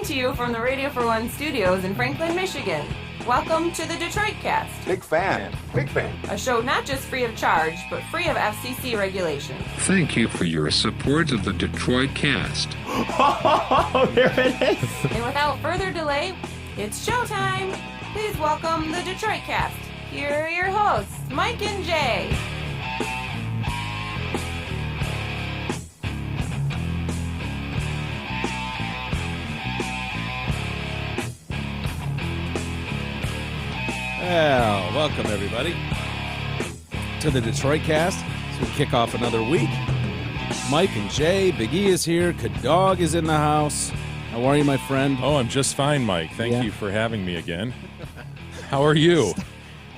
to you from the Radio for One studios in Franklin, Michigan. Welcome to the Detroit Cast. Big fan. A show not just free of charge, but free of FCC regulation. Thank you for your support of the Detroit Cast. Oh, there it is. And without further delay, it's showtime. Please welcome the Detroit Cast. Here are your hosts, Mike and Jay. Well, welcome everybody to the Detroit Cast. As we kick off another week. Mike and Jay, Big E is here, Kadog is in the house. How are you, my friend? Oh, I'm just fine, Mike. Thank Yeah. you for having me again. How are you?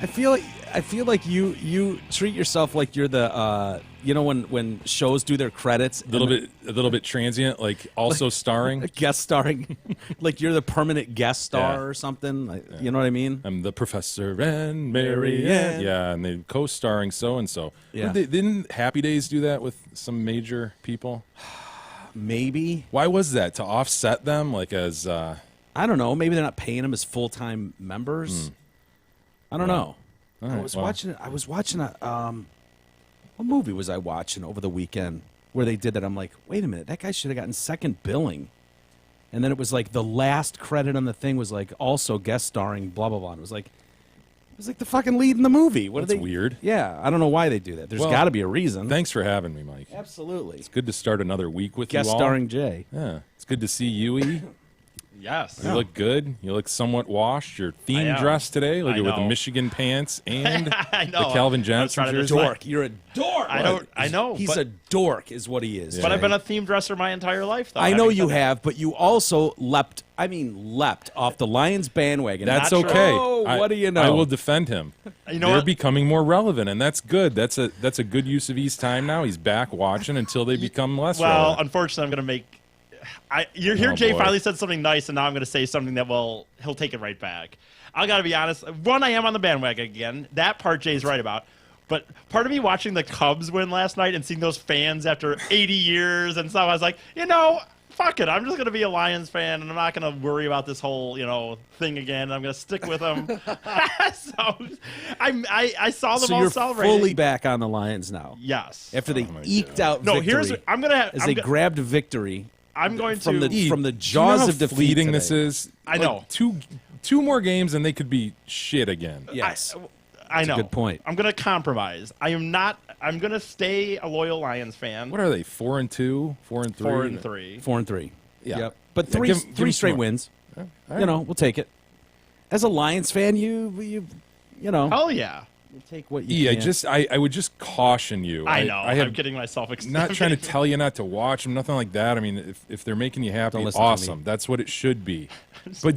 I feel like you treat yourself like you're the when shows do their credits, A little bit transient, like also starring. guest starring, like you're the permanent guest star Yeah. or something. Like, you know what I mean? I'm the Professor and Mary Ann. Ann. Yeah, and they co-starring so and so. Yeah. Didn't Happy Days do that with some major people? Maybe. Why was that? To offset them, like as I don't know. Maybe they're not paying them as full-time members. I don't know. all I right, was well. watching a what movie was I watching over the weekend where they did that? I'm like, wait a minute, that guy should have gotten second billing. And then it was like the last credit on the thing was like also guest starring blah blah blah. And it was like the fucking lead in the movie. What are That's they? weird. Yeah, I don't know why they do that. There's Well, got to be a reason. Thanks for having me, Mike. Absolutely. It's good to start another week with Guest you all. starring Jay. Yeah, it's good to see you, E. Yes. You look good. You look somewhat washed. Your I theme am. dress today. Look I at with the know. Michigan pants and I know. the Calvin I was Johnson trying to jersey. decide. Dork. You're a dork. I know. He's but, a dork, is what he is. but I've Jay. been a theme dresser my entire life, though. I know having you said that. have, but you also leapt off the Lions bandwagon. That's Not true. okay. Oh, what do you know? I will defend him. You know They're what? becoming more relevant, and that's good. That's a good use of his time now. He's back watching until they become less Well, relevant. unfortunately, I'm going to make. You're here. Oh, Jay boy. finally said something nice, and now I'm going to say something that he'll take it right back. I got to be honest. One, I am on the bandwagon again. That part Jay's right about. But part of me watching the Cubs win last night and seeing those fans after 80 years and stuff, I was like, fuck it. I'm just going to be a Lions fan, and I'm not going to worry about this whole, thing again. I'm going to stick with them. So I saw them So all you're celebrating. fully back on the Lions now. Yes. After they my eked out No, victory. I'm going to. as they grabbed a victory I'm going from to. the Do you jaws know how of defeat fleeting today. this is. I know. Two more games and they could be shit again. Yes. I know. a good point. I'm going to compromise. I'm going to stay a loyal Lions fan. What are they? 4-2, 4-3, 4-3. 4-3. Yeah. Yep. But Yeah, three give 'em three some straight more. wins. All You know, we'll take it. As a Lions fan, you Hell yeah. take what you Yeah, can. I would just caution you. I know. I have I'm getting myself not trying to tell you not to watch them, nothing like that. I mean, if they're making you happy, Don't listen to me. awesome. That's what it should be. But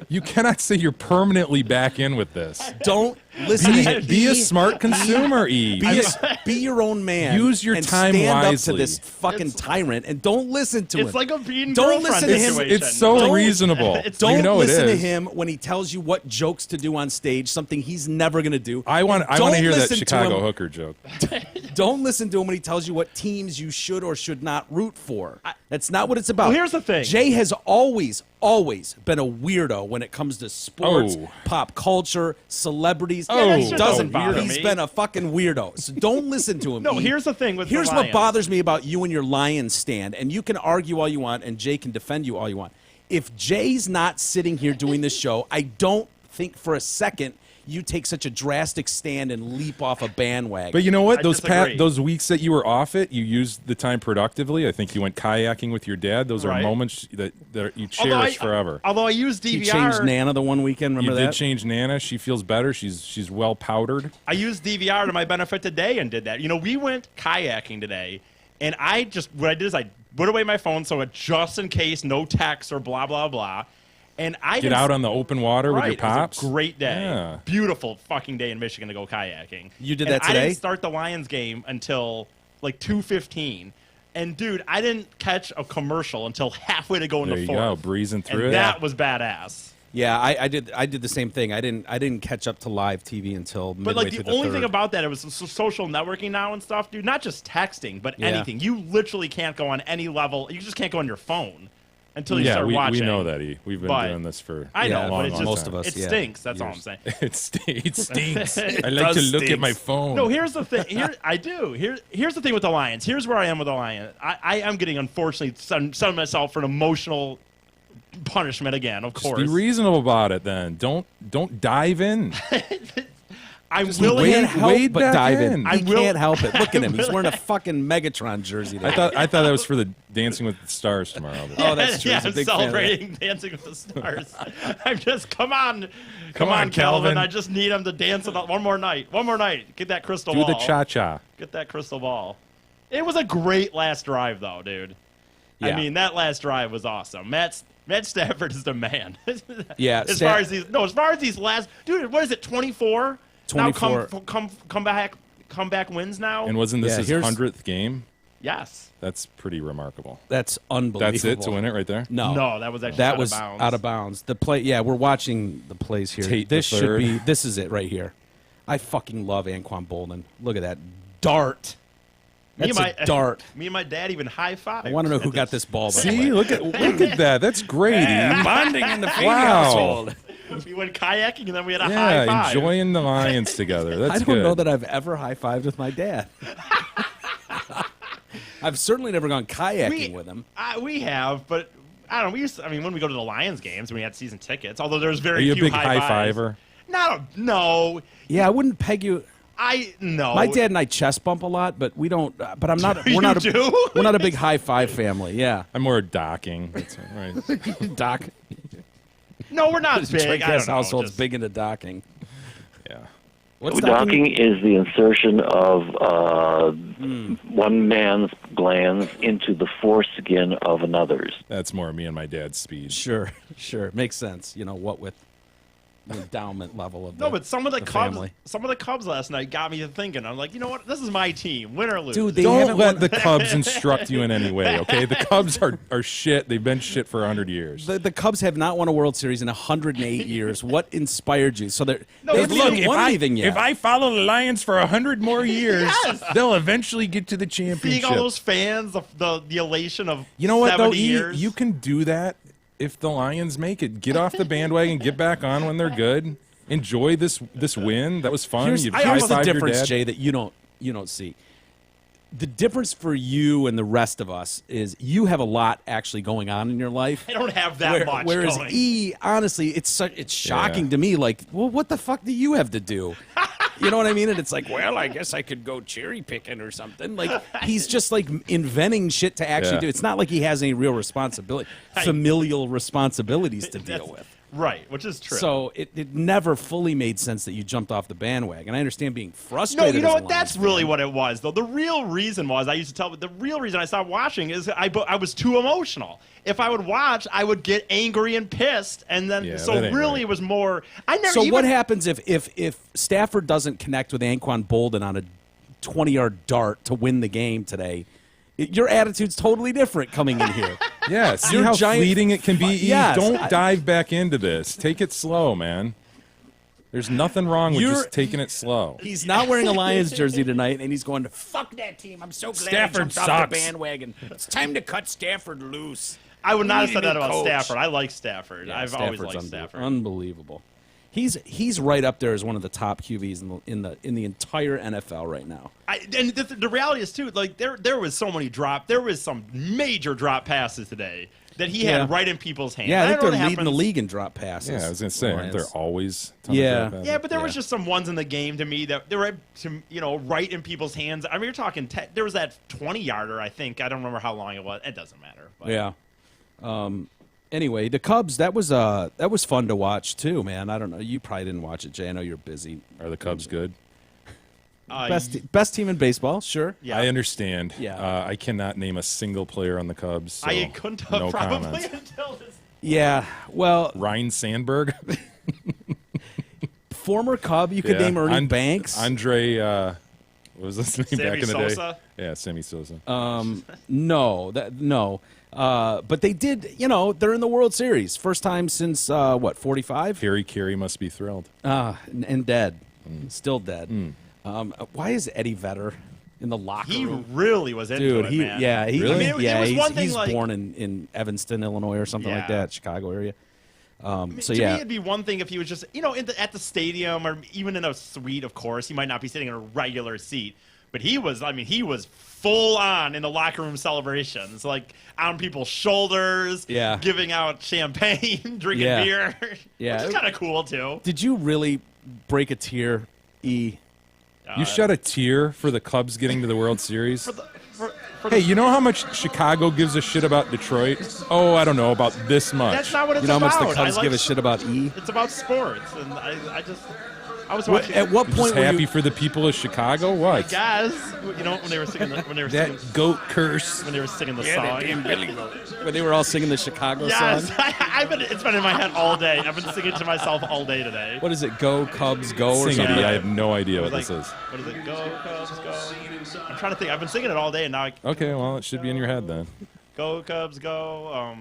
you cannot say you're permanently back in with this. Don't listen to Be a smart consumer, E. Be your own man. Use your and time stand up to wisely. this fucking tyrant and don't listen to him. It's like a being Don't girlfriend listen to him. situation. It's so Don't- reasonable. Don't you know listen it to is. him when he tells you what jokes to do on stage, something he's never going to do. I want And to don't hear that listen to Chicago him- hooker joke. Don't listen to him when he tells you what teams you should or should not root for. That's not what it's about. Well, here's the thing. Jay has always been a weirdo when it comes to sports, Oh. pop culture, celebrities. Oh. that He shit doesn't. doesn't bother He's me. been a fucking weirdo. So don't listen to him. No, E. here's the thing with the Here's what Lions. bothers me about you and your Lions stand, and you can argue all you want, and Jay can defend you all you want. If Jay's not sitting here doing this show, I don't think for a second you take such a drastic stand and leap off a bandwagon. But you know what? I Those disagree. those weeks that you were off it, you used the time productively. I think you went kayaking with your dad. Those are Right. moments that you Although cherish forever. Although I use you DVR. changed Nana the one weekend. Remember You that? did change Nana. She feels better. She's well powdered. I used DVR to my benefit today and did that. We went kayaking today, and what I did is I put away my phone so it just in case, no texts or blah blah blah. And I Get out on the open water with your It pops. was a great day. Yeah. Beautiful fucking day in Michigan to go kayaking. You did And that I today? didn't start the Lions game until like 2:15. And dude, I didn't catch a commercial until halfway to go in There the you fourth. go, breezing through and it. that was badass. Yeah, I did the same thing. I didn't catch up to live TV until But midway like through the only third. thing about that, it was social networking now and stuff, dude. Not just texting, but Yeah. anything. You literally can't go on any level. You just can't go on your phone. until you Yeah, start we watching. know that. We've been But- doing this for I know, Yeah, but it's just most of us, it yeah, stinks. That's all I'm years. saying. it stinks. I like does to look at stinks. my phone. No, here's the thing. I do. Here's the thing with the Lions. Here's where I am with the Lions. I am getting, unfortunately, some myself for an emotional punishment again. Of Just course, be reasonable about it. Then don't dive in. I'm He willing. can't help wade but back dive in. in. He I will- can't help it. Look at him. He's wearing a fucking Megatron jersey. I thought that was for the Dancing with the Stars tomorrow. But Oh, that's true. Yeah, He's a I'm big fan of that. celebrating Dancing with the Stars. I'm just come on, Come on, Calvin. I just need him to dance one more night. One more night. Get that crystal do ball. the cha-cha. Get that crystal ball. It was a great last drive, though, dude. I Yeah. mean, that last drive was awesome. Matt Stafford is the man. Yeah, As far as these last, dude, what is it? 24. 24. Now come back wins now. And wasn't this Yeah, his here's- 100th game? yes. That's pretty remarkable. That's unbelievable. That's it to win it right there. No, No, that was actually that out was of bounds. out of bounds. The play, yeah, we're watching the plays here. Tate the this should third. be. This is it right here. I fucking love Anquan Bolden. Look at that dart. That's a dart. Me and my dad even high five. I want to know who got this ball. by the way. See, look at that. That's great. Eve. Bonding in the Feeney Wow. household. We went kayaking and then we had a high Yeah, five. enjoying the Lions together. That's I don't good. know that I've ever high fived with my dad. I've certainly never gone kayaking with him. We have, but I don't know. When we go to the Lions games, we had season tickets. Although there's very Are you a few big high high fives. fiver? No. Yeah, I wouldn't peg you. No. My dad and I chest bump a lot, but we don't. But I'm not. You We're not. do? We're not a big high five family. Yeah, I'm more docking. That's right. Doc. No, we're not big. Drake I don't know, household's just- big into docking. Yeah. What's Docking is the insertion of one man's glands into the foreskin of another's. That's more me and my dad's speed. Sure, makes sense. You know what with the endowment level of No, but some of the Cubs, family. some of the Cubs last night got me thinking. I'm like, you know what? This is my team, win or lose. Dude, they Don't haven't let won- the Cubs instruct you in any way, okay? The Cubs are shit. They've been shit for 100 years. The Cubs have not won a World Series in 108 years. What inspired you? So they No, haven't look, even won anything yet. if I follow the Lions for 100 more years, they'll eventually get to the Seeing championship. all those fans, the elation of You know what, though? 70 years. You can do that if the Lions make it. Get off the bandwagon, get back on when they're good. Enjoy this win. That was fun. Here's You the high-fived your difference, dad. Jay, that you don't see. The difference for you and the rest of us is you have a lot actually going on in your life. I don't have that much. Whereas going. E, honestly, it's shocking Yeah. to me. Like, well, what the fuck do you have to do? You know what I mean? And it's like, well, I guess I could go cherry picking or something. Like, he's just like inventing shit to actually Yeah. do. It's not like he has any real responsibility, familial responsibilities to deal That's- with. Right, which is true. So it never fully made sense that you jumped off the bandwagon. I understand being No, frustrated. you know as a what? That's Lions really fan. what it was, though. The real reason was I used to tell. The real reason I stopped watching is I was too emotional. If I would watch, I would get angry and pissed, and then Yeah, so that ain't really right. it was more. I never. So even, what happens if Stafford doesn't connect with Anquan Bolden on a 20-yard dart to win the game today? Your attitude's totally different coming in here. Yeah, see You're how giant- fleeting it can be? Eve? Yes, Don't I- dive back into this. Take it slow, man. There's nothing wrong with You're- just taking it slow. He's not wearing a Lions jersey tonight, and he's going to fuck that team. I'm so glad Stafford I jumped off sucks. the bandwagon. It's time to cut Stafford loose. I would not have We said need a that new about coach. Stafford. I like Stafford. Yeah, I've always Stafford's liked Stafford. Unbelievable. He's right up there as one of the top QBs in the entire NFL right now. And the reality is too, like there was so many there was some major drop passes today that he Yeah. had right in people's hands. Yeah, I think don't they're know what leading the happens- league in drop passes. Yeah, I was going to say, aren't there Lions. always tons Yeah. of drop passes? Yeah, but there was Yeah. just some ones in the game to me that they were right in people's hands. I mean, you're talking. There was that 20-yarder. I think I don't remember how long it was. It doesn't matter. But. Yeah. Anyway, the Cubs, that was fun to watch too, man. I don't know. You probably didn't watch it, Jay. I know you're busy. Are the Cubs good? Best team in baseball, sure. Yeah. I understand. Yeah. I cannot name a single player on the Cubs. So I couldn't have no probably comments. until this. Yeah. Well, Ryan Sandberg. former Cub, you could Yeah. name Ernie Banks. Andre, what was his name Sammy back in the Sosa? day? Yeah, Sammy Sosa. No. But they did. They're in the World Series, first time since 45? Harry Carey must be thrilled. And dead, still dead. Why is Eddie Vedder in the locker He room. really was into Dude, it, he man. yeah, he, Really? I mean, it yeah, was one thing, he's like- born in Evanston, Illinois, or something like Yeah. that, Chicago area. So to yeah, me, it'd be one thing if he was just, at the stadium or even in a suite. Of course, he might not be sitting in a regular seat, but he was full on in the locker room celebrations, like on people's shoulders, Yeah. giving out champagne, drinking Yeah. beer, Yeah. which is kind of cool too. did you really break a tear, E? You shed a tear for the Cubs getting to the World Series. For Hey, you know how much Chicago gives a shit about Detroit? Oh, I don't know, about this much. that's not what it's You know how much about. the Cubs I like- give a shit about E? It's about sports, and I was What, watching. at what You're point just were happy you? for the people of Chicago? What? Guys, when they were singing the singing, That goat curse. when they were singing the song. When they were all singing the Chicago Yes, song? it's been in my head all day. I've been singing to myself all day today. What is it? Go Cubs, go or Sing something? it. I have no idea what Like, this is. what is it? Go Cubs, go! I'm trying to think. I've been singing it all day, and now Okay, well, it should be in your head then. go Cubs, go.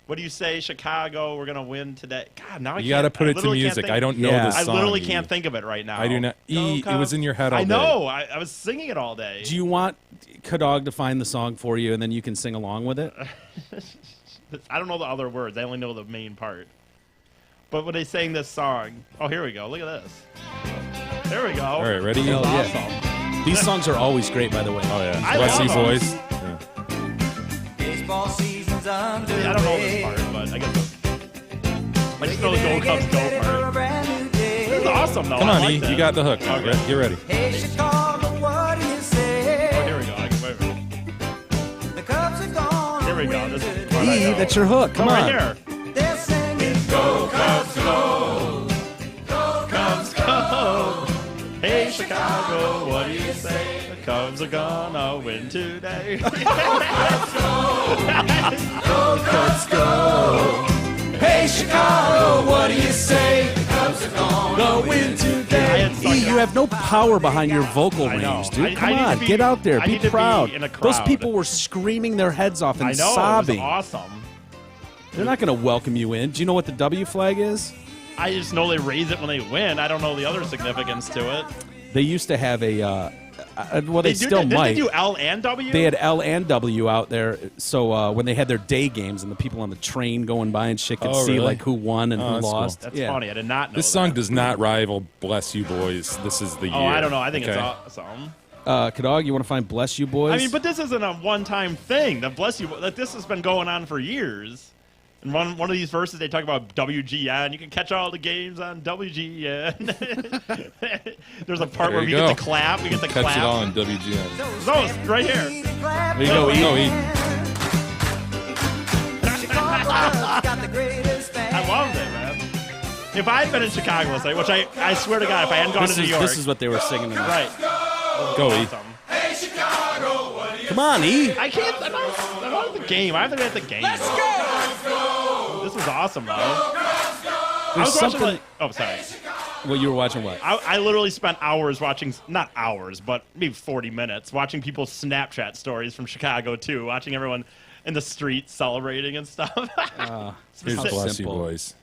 What do you say, Chicago? We're gonna win today. God, now You got to put it to music. I don't know Yeah. this I song. literally E. can't think of it right now. I do not. Go E, it Cubs. was in your head all I day. know. I was singing it all day. Do you want Kadog to find the song for you, and then you can sing along with it? I don't know the other words. I only know the main part. But when they sang this song, oh, here we go. Look at this. There we go. All right, ready? Hell Oh, yeah. These songs are always great, by the way. yeah. I Wesley love 'em. Boys. Yeah. Baseball season's underway. I don't know this part, but I guess I just know the Go Cubs go part. This is awesome, though. Come I on, like E. this. You got the hook. Now. Okay. Get ready. Hey, Chicago, what do you say? Oh, here we go. Wait. The Cubs are gone. Here we go. This is part I E, know. that's your hook. Come Oh, on. right here. They're singing. Go Cubs, go! Go Cubs, go! Hey, Chicago, what do you say? The Cubs are gonna win today. Hey, Chicago, what do you say? The Cubs are gonna win today. suck E, at you have no power behind your vocal I know. range, dude. I Come need to on, be- get out there. I Be need to be proud. in a Those crowd. people were screaming their heads off and I know, sobbing. it was awesome. They're not going to welcome you in. Do you know what the W flag is? I just know they raise it when they win. I don't know the other significance to it. They used to have a, well, they do, still didn't might. they do L and W? They had L and W out there, so when they had their day games and the people on the train going by and shit could Oh, see really? like who won and Oh, who that's cool. lost. That's Yeah. funny. I did not know This that. song does not rival "Bless You Boys." This is the year. Oh, I don't know. I think okay? it's awesome. Kadog, you want to find Bless You Boys? I mean, but this isn't a one-time thing. The Bless You, like, this has been going on for years. In one of these verses, they talk about WGN. You can catch all the games on WGN. There's a part There where we you get go. the clap. We get the Catch clap. it all on WGN. No, it's right here. There you go. Go, E. I loved it, man. If I had been in Chicago, let's say, which I swear to God, if I hadn't gone to New York, This is what they were singing. In right. Go, E. Awesome. Come on, E. I can't. I'm not at the game. I have to be at the game. Let's go. This was awesome, though. I There's was watching. something. Like, oh, sorry. Well, you were watching what? I literally spent hours watching, not hours, but maybe 40 minutes watching people's Snapchat stories from Chicago too, watching everyone in the streets celebrating and stuff. Here's How Bless You simple. Boys.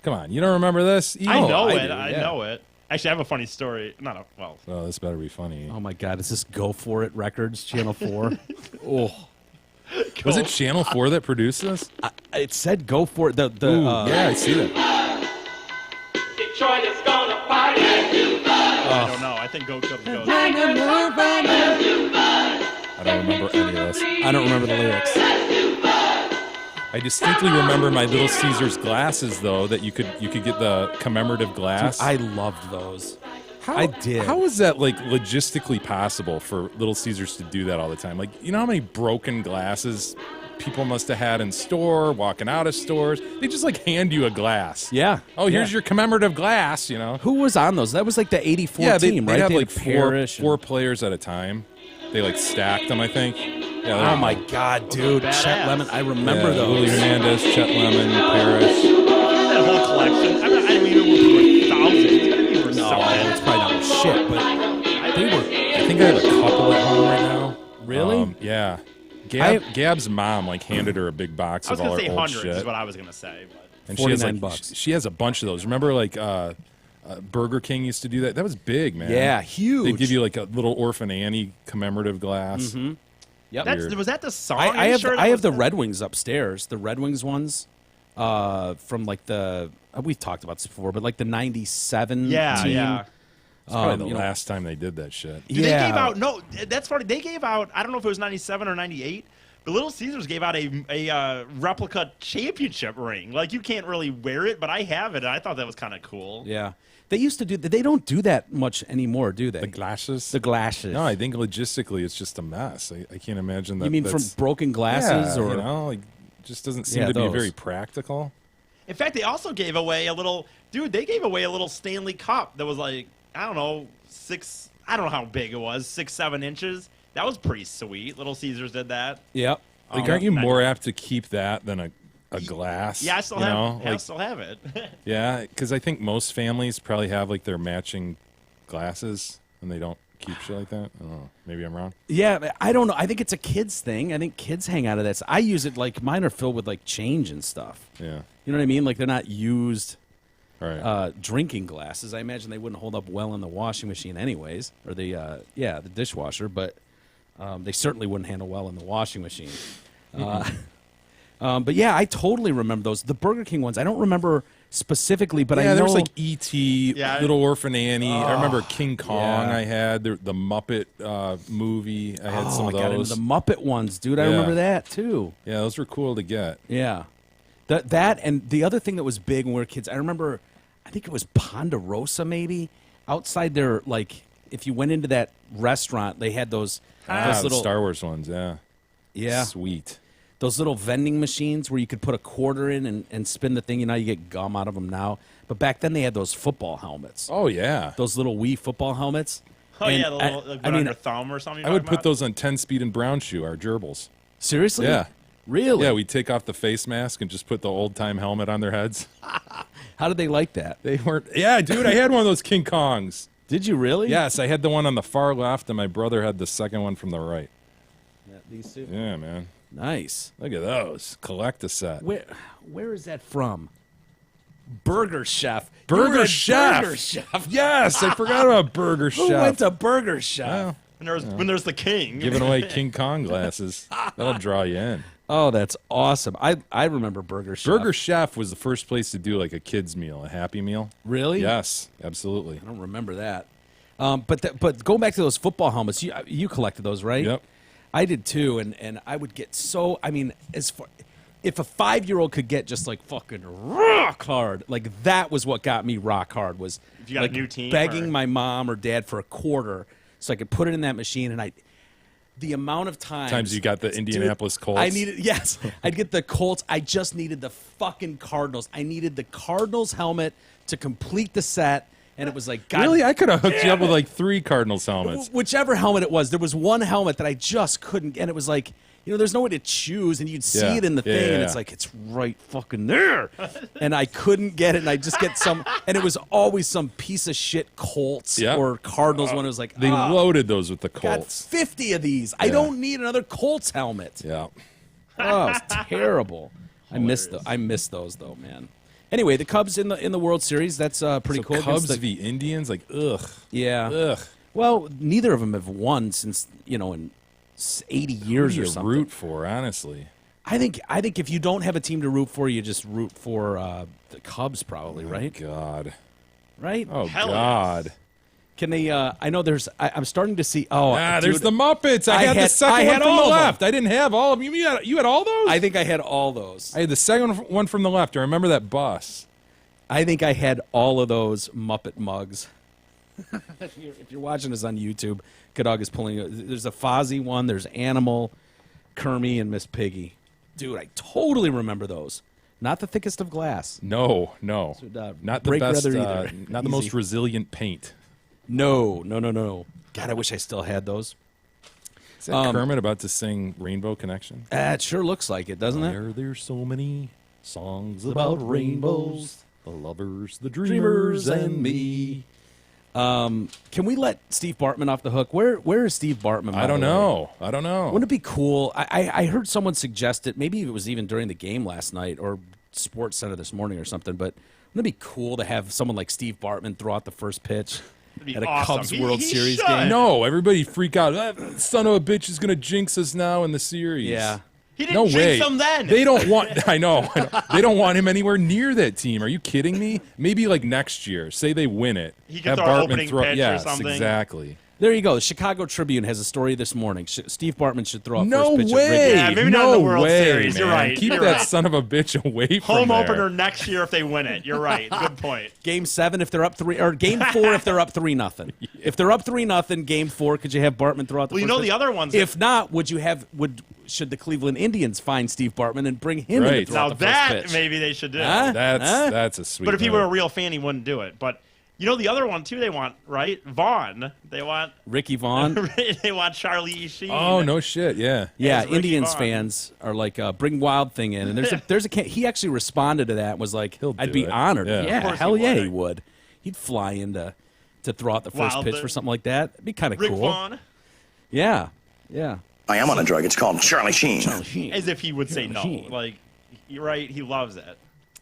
Come on, you don't remember this? E? I know I it. do, I yeah. know it. Actually, I have a funny story. Well, Oh, this better be funny. Oh my God, is this Go For It Records, Channel 4? Oh, Was it Channel 4 that produced this? it said Go For It. Ooh, yeah, I see that. Detroit is gonna party. I don't know. I think Go Cubs goes. I don't remember any of this. I don't remember the lyrics. I distinctly remember my Little Caesars glasses, though, that you could get the commemorative glass. I loved those. How, I did. How is that like logistically possible for Little Caesars to do that all the time? Like, you know how many broken glasses people must have had in store, walking out of stores? They just like hand you a glass. Yeah. Oh, here's Yeah. your commemorative glass. You know. Who was on those? That was like the '84 Yeah, team, they right? have They like had four Parrish and- players at a time. They like stacked them, I think. Yeah, Oh my God, dude! Badass. Chet Lemon. I remember those. Willie Hernandez, Chet Lemon, Parrish. That whole collection. I mean, it was thousands. It's gotta be No, it's probably not shit, but they were. I think I have a couple at home right now. Really? Yeah. I- Gab's mom like handed her a big box I was of all gonna her say old hundreds shit. is what I was gonna say. But And she has 49 like bucks. she has a bunch of those. Remember like Burger King used to do that. That was big, man. Yeah, huge. They'd give you like a little Orphan Annie commemorative glass. Yep. Was that the song? I have Sure that I have was the that? Red Wings upstairs. The Red Wings ones from like the we've talked about this before, but like the '97 Yeah, team. yeah. It's probably the you know- last time they did that shit. Dude, They gave out that's funny. They gave out, I don't know if it was 97 or 98, but Little Caesars gave out a replica championship ring. Like, you can't really wear it, but I have it, and I thought that was kind of cool. Yeah. They used to do. They don't do that much anymore, do they? The glasses? The glasses. No, I think logistically it's just a mess. I can't imagine that. You mean from that's- broken glasses, yeah, or you know, like just doesn't seem Yeah, to be those. very practical. In fact, they also gave away they gave away a little Stanley Cup that was like, I don't know, I don't know how big it was, 6-7 inches. That was pretty sweet. Little Caesars did that. Yep. Like, aren't you more apt to keep that than a glass? Yeah, I still you have. know? I Like, still have it. yeah, because I think most families probably have like their matching glasses, and they don't keep shit like that. I don't know. Maybe I'm wrong. Yeah, I don't know. I think it's a kids thing. I think kids hang out of that. I use it like mine are filled with like change and stuff. Yeah. You know what I mean? Like they're not used All right. drinking glasses. I imagine they wouldn't hold up well in the washing machine, anyways, or the dishwasher. But they certainly wouldn't handle well in the washing machine. But yeah, I totally remember those. The Burger King ones. I don't remember specifically, but I yeah, know there was like E.T., Yeah. Little Orphan Annie. I remember King Kong. yeah. I had the Muppet movie. I had some of I got into those. the Muppet ones, dude. I Yeah. remember that too. Yeah, those were cool to get. Yeah. That and the other thing that was big when we were kids, I remember, I think it was Ponderosa maybe, outside there, like, if you went into that restaurant, they had those The little, Star Wars ones, yeah. yeah, Sweet. those little vending machines where you could put a quarter in and spin the thing. You know, you get gum out of them now. But back then they had those football helmets, Oh, yeah. those little Wii football helmets. Oh, And yeah, the little, like, I on mean, your thumb or something. I would put those on 10-speed and brown shoe, our gerbils. seriously? Yeah. Really? Yeah, we'd take off the face mask and just put the old-time helmet on their heads. How did they like that? They weren't... Yeah, dude, I had one of those King Kongs. Did you really? Yes, I had the one on the far left, and my brother had the second one from the right. Yeah, these two. Yeah, man. Nice. Look at those. Collect a set. Where is that from? Burger Chef. You Burger were at Chef. Burger Chef. Yes, I forgot about Burger Who Chef. went to Burger Chef? Well, when there's the king. giving away King Kong glasses. That'll draw you in. Oh, that's awesome. I remember Burger Chef. Burger Chef was the first place to do like a kid's meal, a Happy Meal. Really? Yes, absolutely. I don't remember that. But going back to those football helmets, you collected those, right? Yep. I did too, and I would get so. I mean, as far if a 5-year-old could get just like fucking rock hard, like that was what got me rock hard. Was If you got a like new team, begging or- my mom or dad for a quarter so I could put it in that machine, and the amount of Times you got the Indianapolis Dude, Colts. I needed, yes, I'd get the Colts. I just needed the fucking Cardinals. I needed the Cardinals helmet to complete the set, and it was like, God, Really? I could have hooked you up with like 3 Cardinals helmets. whichever helmet it was. There was one helmet that I just couldn't, and it was like, you know, there's no way to choose, and you'd see Yeah. it in the Yeah, thing, yeah, and it's yeah. like, it's right fucking there. And I couldn't get it, and I just get some, and it was always some piece of shit Colts Yeah. or Cardinals one. It was like, They loaded those with the got Colts. 50 of these. I Yeah. don't need another Colts helmet. Yeah. Oh, it's terrible. I miss those though, man. Anyway, the Cubs in the World Series. That's pretty So cool. Cubs against v Indians, like ugh. yeah. Ugh. Well, neither of them have won since in 80 years Who or do you something. root for, honestly? I think if you don't have a team to root for, you just root for the Cubs, probably, right? God. Right? Oh Hell God. Can they? I know there's. I'm starting to see. Oh, There's dude, the Muppets. I had the second I one had from all the of them. left. I didn't have all of them. You had all those? I think I had all those. I had the second one from the left. I remember that bus. I think I had all of those Muppet mugs. If you're watching this on YouTube, Kadog is pulling. There's a Fozzie one. There's Animal, Kermie, and Miss Piggy. Dude, I totally remember those. Not the thickest of glass. No. So, Not the break best. leather either. Not the Easy. most resilient paint. No. God, I wish I still had those. Is that Kermit about to sing Rainbow Connection? It sure looks like it, doesn't it? Why are there so many songs about rainbows? The lovers, the dreamers, and me. Can we let Steve Bartman off the hook? Where is Steve Bartman? by I don't the way? know. I don't know. Wouldn't it be cool? I heard someone suggest it. Maybe it was even during the game last night or Sports Center this morning or something. But Wouldn't it be cool to have someone like Steve Bartman throw out the first pitch be at a awesome. Cubs He- World he Series should. game? No, everybody freak out. That son of a bitch is going to jinx us now in the series. Yeah. He didn't No jinx way. them then. They don't want. I know. They don't want him anywhere near that team. Are you kidding me? Maybe like next year. Say they win it. He could throw an opening pitch or yes, something. exactly. There you go. The Chicago Tribune has a story this morning. Steve Bartman should throw out No first pitch way. at Wrigley. Yeah, maybe not no in the World way, Series. Man. You're right. Keep You're that right. son of a bitch away from Home there. opener next year if they win it. You're right. Good point. Game 7 if they're up 3, or Game 4 if they're up 3-0. If they're up 3-0, Game 4, could you have Bartman throw out the Well, you first know pitch? the other ones. If not, should the Cleveland Indians find Steve Bartman and bring him in Right. to throw now out the first that pitch? maybe they should do. Huh? That's a sweet. But if he note. were a real fan, he wouldn't do it. But you know the other one too. They want right Vaughn. They want Ricky Vaughn. they want Charlie Sheen. Oh no shit. Yeah. Yeah, Ricky Indians Vaughn. fans are like, bring Wild Thing in, and there's a he actually responded to that and was like, He'll I'd do be it. honored. Yeah. Of Yeah, course hell he yeah, would. he would. He'd fly in to throw out the first Wild pitch Thing. for something like that. It'd be kind of Rick cool. Vaughn. Yeah. I am on a drug. It's called Charlie Sheen. As if he would say no. Sheen. Like you're right. He loves it.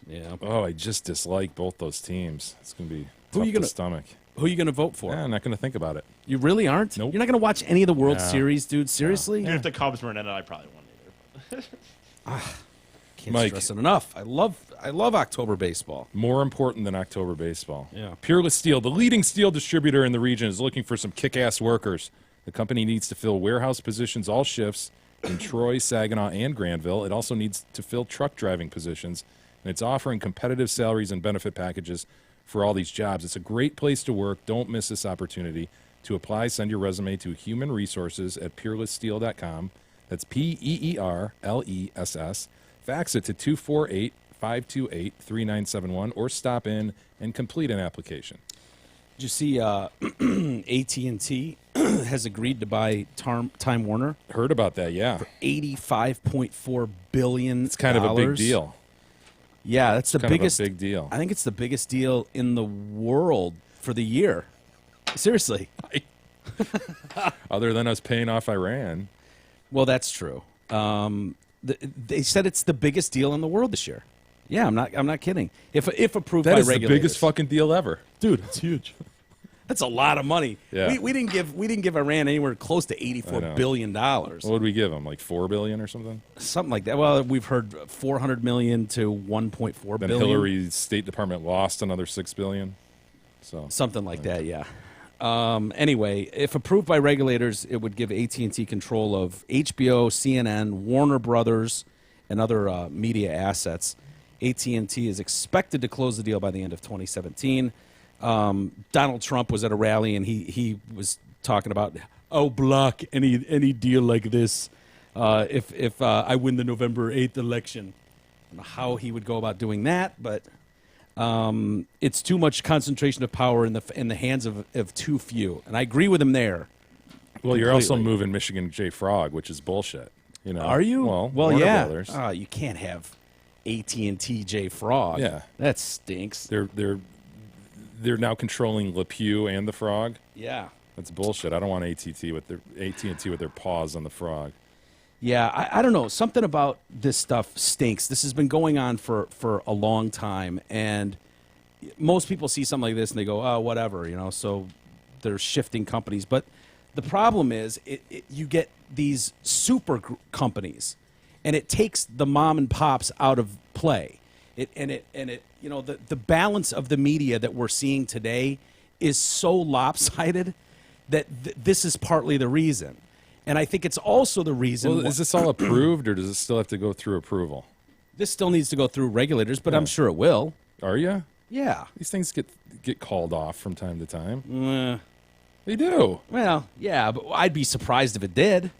Yeah. Oh, I just dislike both those teams. It's gonna be Who tough you gonna- to stomach. Who are you going to vote for? Yeah, I'm not gonna think about it. You really aren't? Nope. You're not going to watch any of the World No. Series, dude? Seriously? And if the Cubs weren't in it, I probably wouldn't either. Can't Mike. stress it enough. I love October baseball. More important than October baseball. Yeah. Peerless Steel, the leading steel distributor in the region, is looking for some kick-ass workers. The company needs to fill warehouse positions all shifts in Troy, Saginaw, and Granville. It also needs to fill truck driving positions, and it's offering competitive salaries and benefit packages for all these jobs. It's a great place to work. Don't miss this opportunity. To apply, send your resume to human resources at peerlesssteel.com. That's PEERLESS. Fax it to 248-528-3971 or stop in and complete an application. Did you see AT&T has agreed to buy Time Warner Heard about that, yeah. $85.4 billion? It's kind of a big deal. Yeah, that's the Kind biggest. of a big deal. I think it's the biggest deal in the world for the year. Seriously. Other than us paying off Iran. Well, that's true. They said it's the biggest deal in the world this year. Yeah, I'm not kidding. If approved That by is the regulators, biggest fucking deal ever. dude, it's huge. That's a lot of money. Yeah. We didn't give Iran anywhere close to I $84 know. billion. What would we give them? Like $4 billion or something? Something like that. Well, we've heard 400 million to 1.4 Then billion. Hillary's State Department lost another $6 billion. So Something like that, yeah. Anyway, if approved by regulators, it would give AT&T control of HBO, CNN, Warner Brothers, and other media assets. AT&T is expected to close the deal by the end of 2017. Donald Trump was at a rally, and he was talking about, block any deal like this if I win the November 8th election. I don't know how he would go about doing that, but it's too much concentration of power in the hands of too few, and I agree with him there. well, you're also Completely. moving Michigan J. Frog, which is bullshit. You know? Are you? Well, well, Warner yeah. Brothers. You can't have AT&T J Frog. Yeah. that stinks. They're now controlling LePew and the Frog. Yeah, That's bullshit. I don't want AT&T with their paws on the Frog. yeah. I don't know. Something about this stuff stinks. This has been going on for a long time, and most people see something like this and they go, "Oh, whatever," So they're shifting companies, but the problem is, you get these super companies, and it takes the mom and pops out of play. The balance of the media that we're seeing today is so lopsided that this is partly the reason, and I think it's also the reason. Well, is this all approved, or does it still have to go through approval? This still needs to go through regulators, but I'm sure it will. Are you? Yeah. These things get called off from time to time. They do. Well, yeah, but I'd be surprised if it did.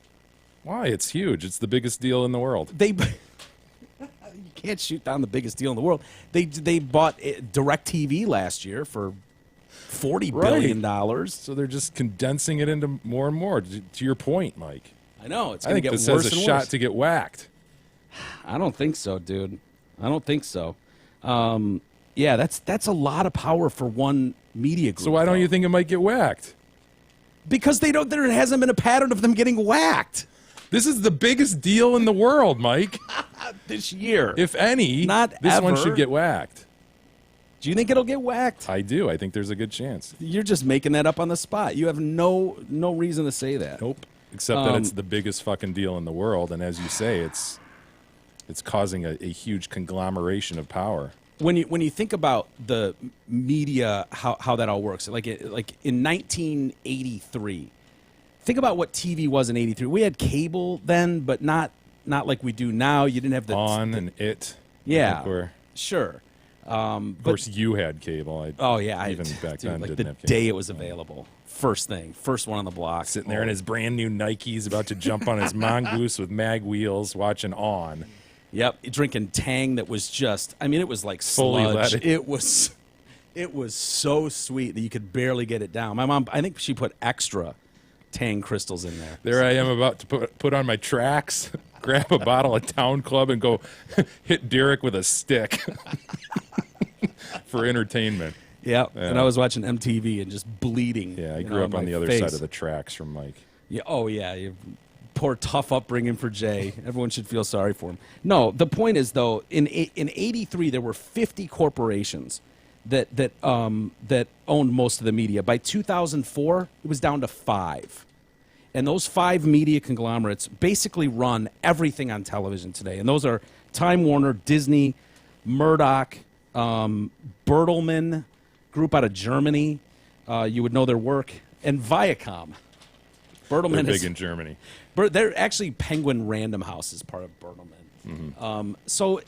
Why? It's huge. It's the biggest deal in the world. You can't shoot down the biggest deal in the world. They bought DirecTV last year for $40 billion. So they're just condensing it into more and more. To your point, Mike. I know it's I going to think get this worse has a and shot worse. to get whacked. I don't think so, dude. I don't think so. Yeah, that's a lot of power for one media group. So why don't though. you think it might get whacked? Because they don't. There hasn't been a pattern of them getting whacked This is the biggest deal in the world, Mike. this year. If any, Not this one ever. should get whacked. Do you think it'll get whacked? I do. I think there's a good chance. You're just making that up on the spot. You have no reason to say that. Nope. Except that it's the biggest fucking deal in the world, and as you say, it's causing a huge conglomeration of power. When you think about the media, how that all works, like in 1983, think about what TV was in '83. We had cable then, but not like we do now. You didn't have the and it. Yeah, sure. Of course, you had cable. Even back then, like didn't the have cable. day it was available. First one on the block. Sitting there in his brand new Nikes, about to jump on his Mongoose with mag wheels, watching On. Yep, drinking Tang that was just, I mean, it was like Fully sludge. leaded. It was so sweet that you could barely get it down. My mom, I think she put extra Tang crystals in there. There I am about to put on my tracks, grab a bottle of Town Club, and go hit Derek with a stick for entertainment. Yeah, and I was watching MTV and just bleeding. Yeah, I grew up on the other side of the tracks from Mike. Yeah, poor tough upbringing for Jay. Everyone should feel sorry for him. No, the point is though, in '83 there were 50 corporations that owned most of the media. By 2004, it was down to 5. And those 5 media conglomerates basically run everything on television today. And those are Time Warner, Disney, Murdoch, Bertelsmann, group out of Germany. You would know their work, and Viacom. Bertelsmann They're big in Germany. They're actually Penguin Random House is part of Bertelsmann. So,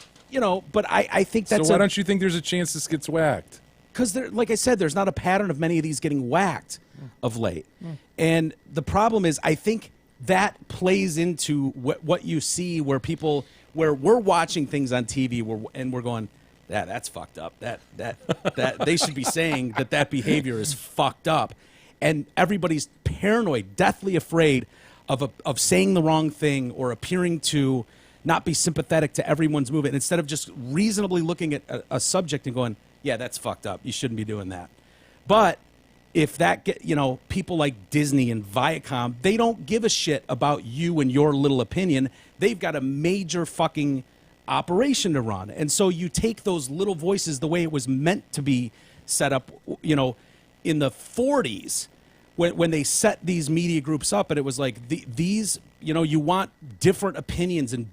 but I think that's... So why don't you think there's a chance this gets whacked? Because, like I said, there's not a pattern of many of these getting whacked of late. And the problem is, I think that plays into what you see where we're watching things on TV and we're going, that's fucked up. That they should be saying that behavior is fucked up. And everybody's paranoid, deathly afraid of saying the wrong thing or appearing to not be sympathetic to everyone's movement instead of just reasonably looking at a subject and going, yeah, that's fucked up. You shouldn't be doing that. But if people like Disney and Viacom, they don't give a shit about you and your little opinion. They've got a major fucking operation to run. And so you take those little voices the way it was meant to be set up, in the 40s when they set these media groups up, and it was like these, you want different opinions and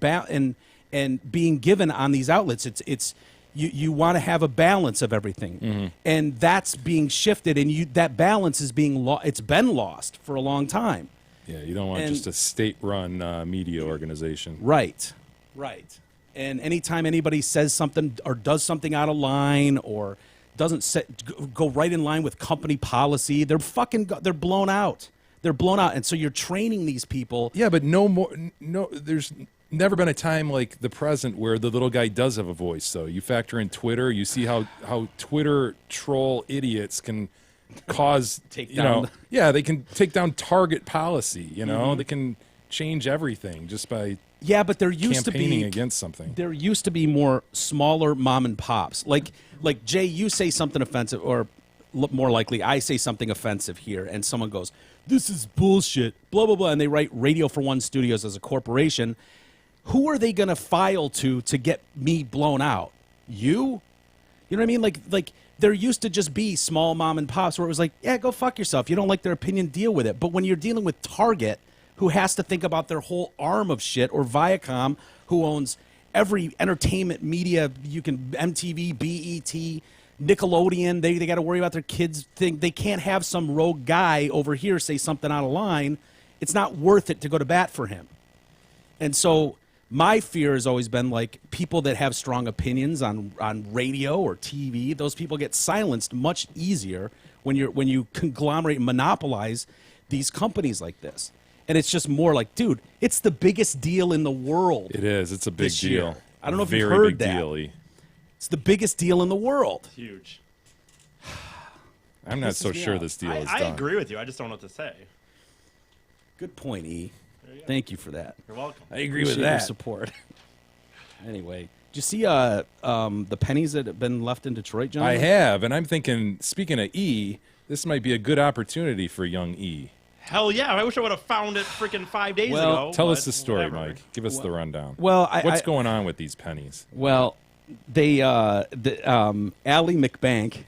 being given on these outlets. It's you want to have a balance of everything, and that's being shifted, and that balance is it's been lost for a long time. Yeah, you don't want just a state-run media organization. Right. And anytime anybody says something or does something out of line or doesn't go right in line with company policy, they're blown out. They're blown out, and so you're training these people. Yeah, but there's never been a time like the present where the little guy does have a voice. Though you factor in Twitter, you see how Twitter troll idiots can cause they can take down Target policy. They can change everything just by but there used to be campaigning against something. There used to be more smaller mom and pops. Like Jay, you say something offensive, or more likely, I say something offensive here, and someone goes, "This is bullshit," blah blah blah, and they write Radio for One Studios as a corporation. Who are they going to file to get me blown out? You know what I mean? Like there used to just be small mom and pops where it was like, yeah, go fuck yourself. You don't like their opinion, deal with it. But when you're dealing with Target, who has to think about their whole arm of shit, or Viacom, who owns every entertainment media, MTV, BET, Nickelodeon, they got to worry about their kids' thing. They can't have some rogue guy over here say something out of line. It's not worth it to go to bat for him. And so my fear has always been like people that have strong opinions on radio or TV, those people get silenced much easier when you conglomerate and monopolize these companies like this. And it's just more like, dude, it's the biggest deal in the world. It is. It's a big deal. I don't know if Very you've heard big that. Deal-y. It's the biggest deal in the world. Huge. I'm not so sure this deal is done. I agree with you. I just don't know what to say. Good point, E. Thank you for that. You're welcome. I agree with that. Your support. Anyway, did you see the pennies that have been left in Detroit, John? I have, and I'm thinking, speaking of E, this might be a good opportunity for young E. Hell yeah! I wish I would have found it freaking 5 days ago. Tell us the story, whatever. Mike. Give us the rundown. Well, what's going on with these pennies? Well, Ally McBank.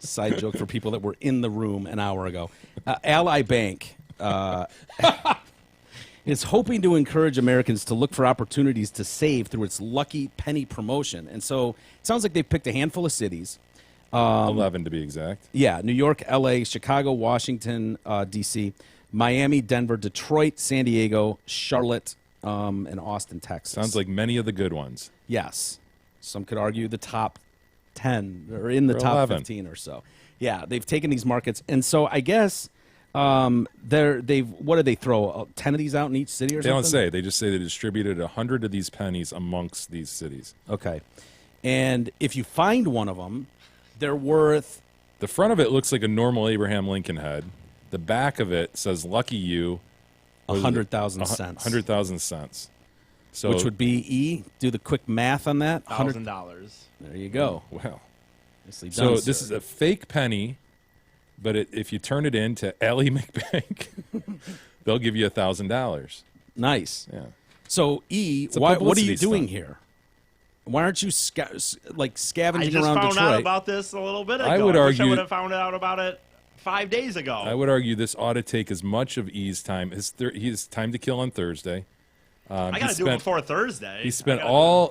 Side joke for people that were in the room an hour ago. Ally Bank is hoping to encourage Americans to look for opportunities to save through its Lucky Penny promotion. And so it sounds like they've picked a handful of cities. 11 to be exact. Yeah, New York, L.A., Chicago, Washington, D.C., Miami, Denver, Detroit, San Diego, Charlotte, and Austin, Texas. Sounds like many of the good ones. Yes. Some could argue the top 10 or in the Or top 11. 15 or so. Yeah, they've taken these markets. And so I guess they've what did they throw? 10 of these out in each city or They something? don't say. They just say they distributed 100 of these pennies amongst these cities. Okay. And if you find one of them, they're worth The front of it looks like a normal Abraham Lincoln head. The back of it says "Lucky You." 100,000 cents. 100,000 cents. So, Which would be E. Do the quick math on that. $1,000. There you go. well. Nicely So done, this sir. is a fake penny, but if you turn it into Ally McBank, they'll give you $1,000. Nice. Yeah. So E, a what are you publicity doing stunt. here? Why aren't you scavenging I just around found Detroit? out about this a little bit ago. I would wish I argue- would have found out about it 5 days ago. I would argue this ought to take as much of E's time. His time to kill on Thursday. I got to do it before Thursday. He spent I gotta all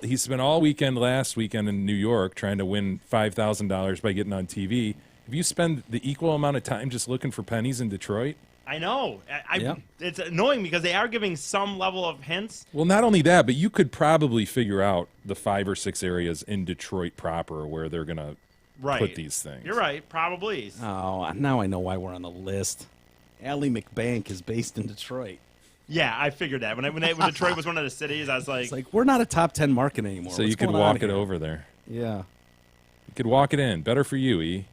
last weekend in New York trying to win $5,000 by getting on TV. If you spend the equal amount of time just looking for pennies in Detroit, I know. Yeah. It's annoying because they are giving some level of hints. well, not only that, but you could probably figure out the 5 or 6 areas in Detroit proper where they're gonna Right. put these things. You're right. Probably. Oh, now I know why we're on the list. Ally McBank is based in Detroit. Yeah, I figured that. When Detroit was one of the cities, I was like, It's like we're not a top 10 market anymore. So What's you could going on walk it here? over there. Yeah. You could walk it in. Better for you, E.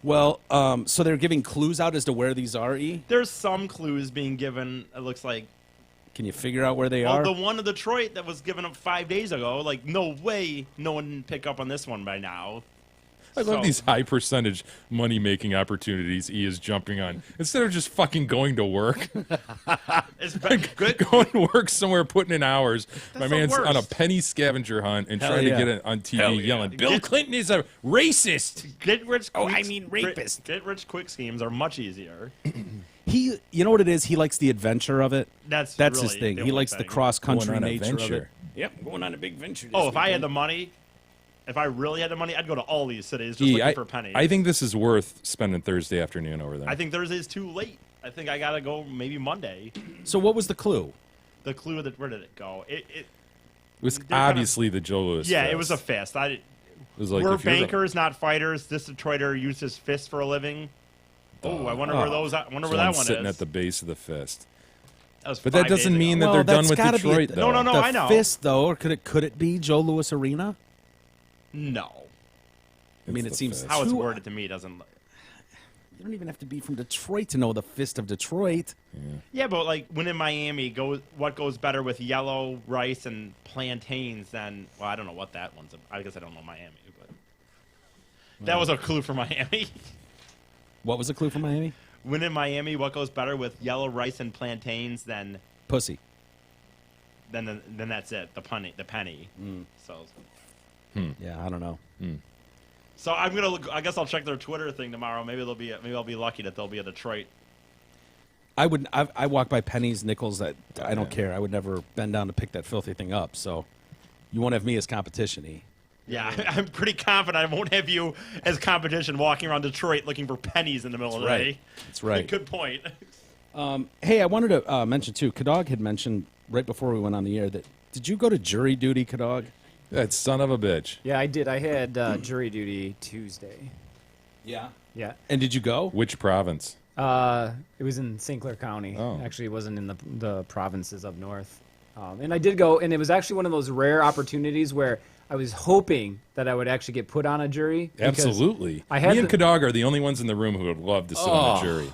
Well, so they're giving clues out as to where these are. E. there's some clues being given. It looks like Can you figure out where they are? the one in Detroit that was given up 5 days ago. Like, no way, no one didn't pick up on this one by now. I love So- these high percentage money making opportunities E is jumping on. Instead of just fucking going to work, It's been good. going to work somewhere, putting in hours. My That's the man's on a worst. penny scavenger hunt and Hell trying yeah. to get it on TV Hell yeah. yelling, Bill Get- Clinton is a racist. Get rich. Oh, I quick- mean rapist. Get rich quick schemes are much easier. He, you know what it is? He likes the adventure of it. That's his really thing. the He only likes the thing. cross country Going on a nature of it. venture. Yep, going on a big venture. Oh, if I had the money, if I really had the money, I'd go to all these cities just E, looking for pennies. I think this is worth spending Thursday afternoon over there. I think Thursday's too late. I think I gotta go maybe Monday. So what was the clue? The clue that where did it go? It it was they're kinda- obviously the Joe Louis. yeah, fest. it was a fist. It was like We're if you're the- bankers, not fighters. This Detroiter used his fist for a living. Oh, I wonder where those. I wonder where one that one sitting is. at the base of the fist. That was But that 5 days doesn't mean ago. that they're done that's with gotta Detroit, be though. No, the I know. fist, though, or could it be Joe Louis Arena? No. I mean, It's it the seems fist. How it's too- worded to me doesn't. You don't even have to be from Detroit to know the fist of Detroit. Yeah, but like when in Miami, what goes better with yellow rice and plantains than? Well, I don't know what that one's. I guess I don't know Miami, but that was a clue for Miami. What was the clue for Miami? When in Miami, what goes better with yellow rice and plantains than Pussy. then that's it. The penny. So Yeah, I don't know. I'm gonna look. I guess I'll check their Twitter thing tomorrow. Maybe I'll be lucky that they'll be a Detroit. I walk by pennies, nickels. That I don't care. I would never bend down to pick that filthy thing up. So you won't have me as competition, E. Yeah, I'm pretty confident I won't have you as competition walking around Detroit looking for pennies in the middle of the right. day. That's right. Good point. Hey, I wanted to mention too. Kadog had mentioned right before we went on the air that did you go to jury duty, Kadog? That son of a bitch. Yeah, I did. I had jury duty Tuesday. Yeah. Yeah. And did you go? Which province? It was in St. Clair County. Oh. Actually, it wasn't in the provinces up north. And I did go, and it was actually one of those rare opportunities where I was hoping that I would actually get put on a jury. because Absolutely. I had Me and the- Kadog are the only ones in the room who would love to sit on a jury.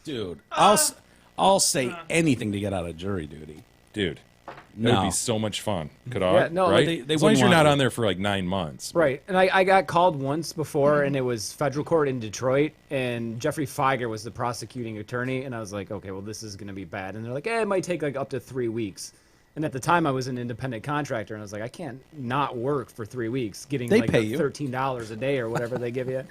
Dude, I'll say anything to get out of jury duty. Dude, that No. would be so much fun. Kadog, Yeah, no, right? they as long as wouldn't you're want not to. on there for like 9 months. Right. And I got called once before, and it was federal court in Detroit, and Jeffrey Feiger was the prosecuting attorney, and I was like, okay, well, this is going to be bad. And they're like, it might take like up to 3 weeks. And at the time, I was an independent contractor, and I was like, I can't not work for 3 weeks, getting They like pay the you. $13 a day or whatever they give you.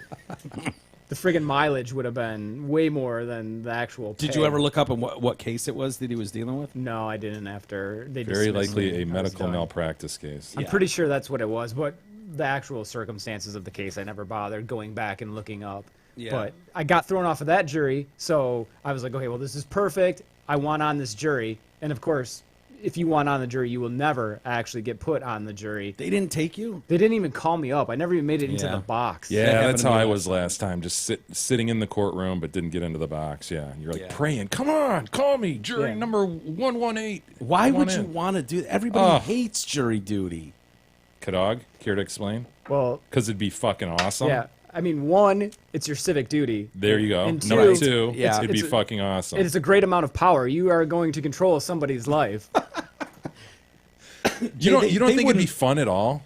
The friggin' mileage would have been way more than the actual pay. Did you ever look up in what case it was that he was dealing with? No, I didn't after they Very dismissed likely me. a I was medical done. malpractice case. I'm pretty sure that's what it was, but the actual circumstances of the case, I never bothered going back and looking up. Yeah. But I got thrown off of that jury, so I was like, okay, well, this is perfect. I want on this jury. And of course, if you want on the jury, you will never actually get put on the jury. They didn't take you? They didn't even call me up. I never even made it into Yeah. the box. Yeah, happened that's to how me I last was last time. Just sitting in the courtroom, but didn't get into the box. Yeah, and you're like Yeah. praying, "Come on, call me, jury Yeah. number 118." Why Come would on you in." want to do that? Everybody Ugh. hates jury duty. Kadog, care to explain? Well, Because it'd be fucking awesome. yeah. I mean, one, it's your civic duty. There you go. And Number two, two, yeah. it'd be it's a- fucking awesome. It is a great amount of power. You are going to control somebody's life. You don't they think it'd be wouldn't- fun at all?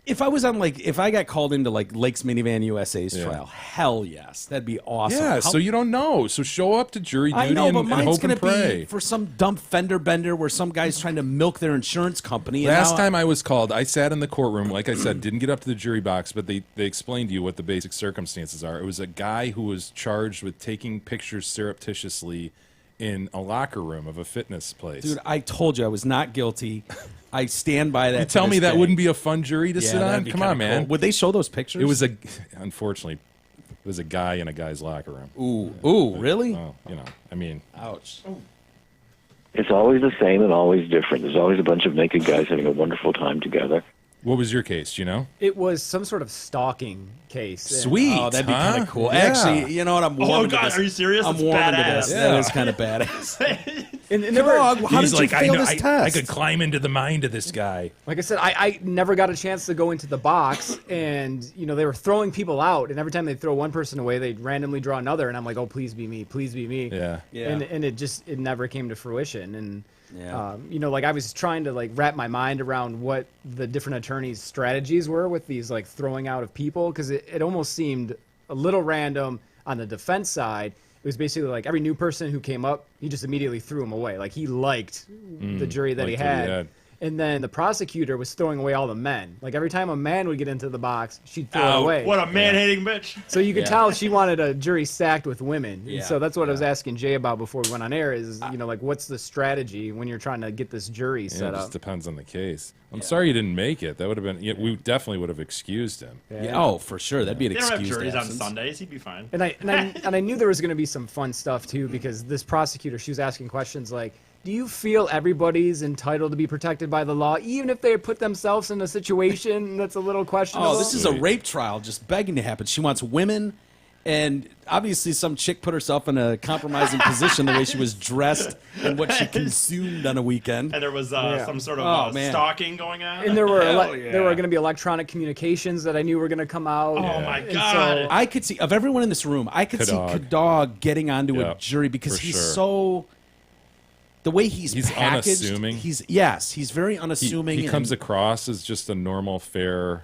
If I was on if I got called into like Lakes Minivan USA's Yeah. trial, hell yes, that'd be awesome. Yeah, How- so you don't know. So show up to jury duty I know, but and mine's hope gonna and pray. be for some dumb fender bender where some guy's trying to milk their insurance company. And Last now time I was called, I sat in the courtroom. Like I said, didn't get up to the jury box, but they explained to you what the basic circumstances are. It was a guy who was charged with taking pictures surreptitiously in a locker room of a fitness place. dude, I told you I was not guilty. I stand by that. you to tell me this that day. wouldn't be a fun jury to Yeah, sit that'd on? be Come kinda on, man. cool. Would they show those pictures? It was unfortunately, it was a guy in a guy's locker room. Ooh, really? Well, I mean, Ouch. It's always the same and always different. There's always a bunch of naked guys having a wonderful time together. what was your case? Do you know? It was some sort of stalking case. And- Sweet. Oh, that'd be huh? kind of cool. Yeah. Actually, you know what? I'm warm Oh to God, this. are you serious? I'm That's warm into badass. this. That Yeah. is kind of badass. And there were, Dog, how did you fail this test? I could climb into the mind of this guy. like I said, I never got a chance to go into the box, and they were throwing people out, and every time they'd throw one person away, they'd randomly draw another, and I'm like, oh, please be me, please be me. Yeah. Yeah. And it never came to fruition, and Yeah. like I was trying to like wrap my mind around what the different attorneys' strategies were with these like throwing out of people, because it almost seemed a little random on the defense side. It was basically like every new person who came up, he just immediately threw him away. Like he liked the jury that he liked what he had. had. And then the prosecutor was throwing away all the men. Like every time a man would get into the box, she'd throw it Oh, away. what a man-hating bitch. So you could Yeah. tell she wanted a jury stacked with women. Yeah. And so that's what I was asking Jay about before we went on air is, like what's the strategy when you're trying to get this jury Yeah, set it just up? depends on the case. I'm sorry you didn't make it. That would have been. Yeah, we definitely would have excused him. Yeah, oh, for sure. That'd be an They don't have excused juries on absence. Sundays. He'd be fine. And I knew there was going to be some fun stuff too, because this prosecutor, she was asking questions like, do you feel everybody's entitled to be protected by the law, even if they put themselves in a situation that's a little questionable? Oh, this is a rape trial just begging to happen. She wants women, and obviously some chick put herself in a compromising position the way she was dressed and what she consumed on a weekend. And there was Yeah. some sort of Oh, man. stalking going on. And there were Hell yeah. there were going to be electronic communications that I knew were going to come out. Oh my And God. so- I could see, of everyone in this room, I could see Kadog. Kadog getting onto a Yep, jury because for he's sure. so... The way he's packaged, unassuming. he's very unassuming. He comes and- across as just a normal, fair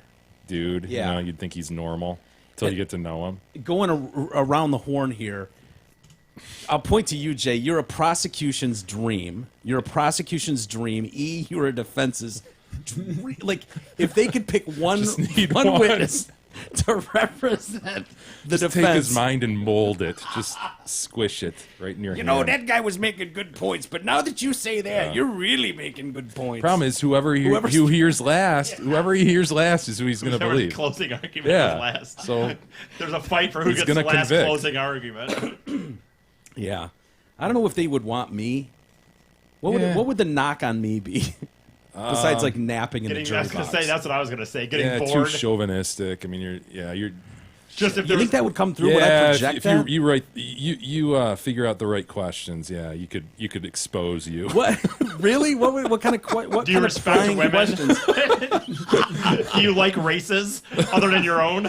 dude. Yeah. You'd think he's normal until you get to know him. going around the horn here. I'll point to you, Jay. You're a prosecution's dream. You're a prosecution's dream. E, you're a defense's dream. Like, if they could pick one Just need one. witness to represent the Just defense. take his mind and mold it. Just squish it right in your You hand. know, that guy was making good points, but now that you say that, you're really making good points. Problem is, who hears last, whoever he hears last is who he's going to Whoever's believe. closing argument Yeah. is last. So There's a fight for who he's gets the gonna last convict. closing argument. Yeah. I don't know if they would want me. What Yeah. would the knock on me be? Besides, like, napping in the I jury was gonna box. say that's what I was gonna say. Getting yeah, too bored. chauvinistic. I mean, you're. Just if You there think was, that would come through? Would I Yeah, project if that? you write, you figure out the right questions. Yeah, you could expose you. What really? What kind of what Do you kind respect of prying women? questions? do you like races other than your own?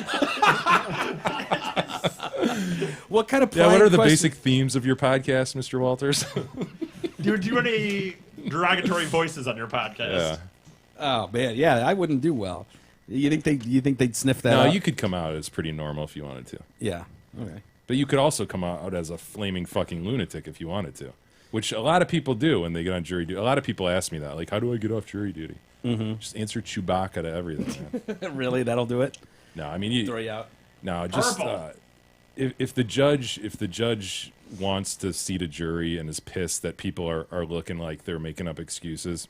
What kind of Yeah, prying what are the questions? basic themes of your podcast, Mr. Walters? Do you have any derogatory voices on your podcast? Yeah. Oh man, yeah, I wouldn't do well. You think they'd sniff that? No, up? you could come out as pretty normal if you wanted to. Yeah. Okay. But you could also come out as a flaming fucking lunatic if you wanted to, which a lot of people do when they get on jury duty. A lot of people ask me that, like, how do I get off jury duty? Just answer Chewbacca to everything, man. Really, that'll do it. No, I mean, Throw you out. no, just if the judge wants to seat a jury and is pissed that people are looking like they're making up excuses,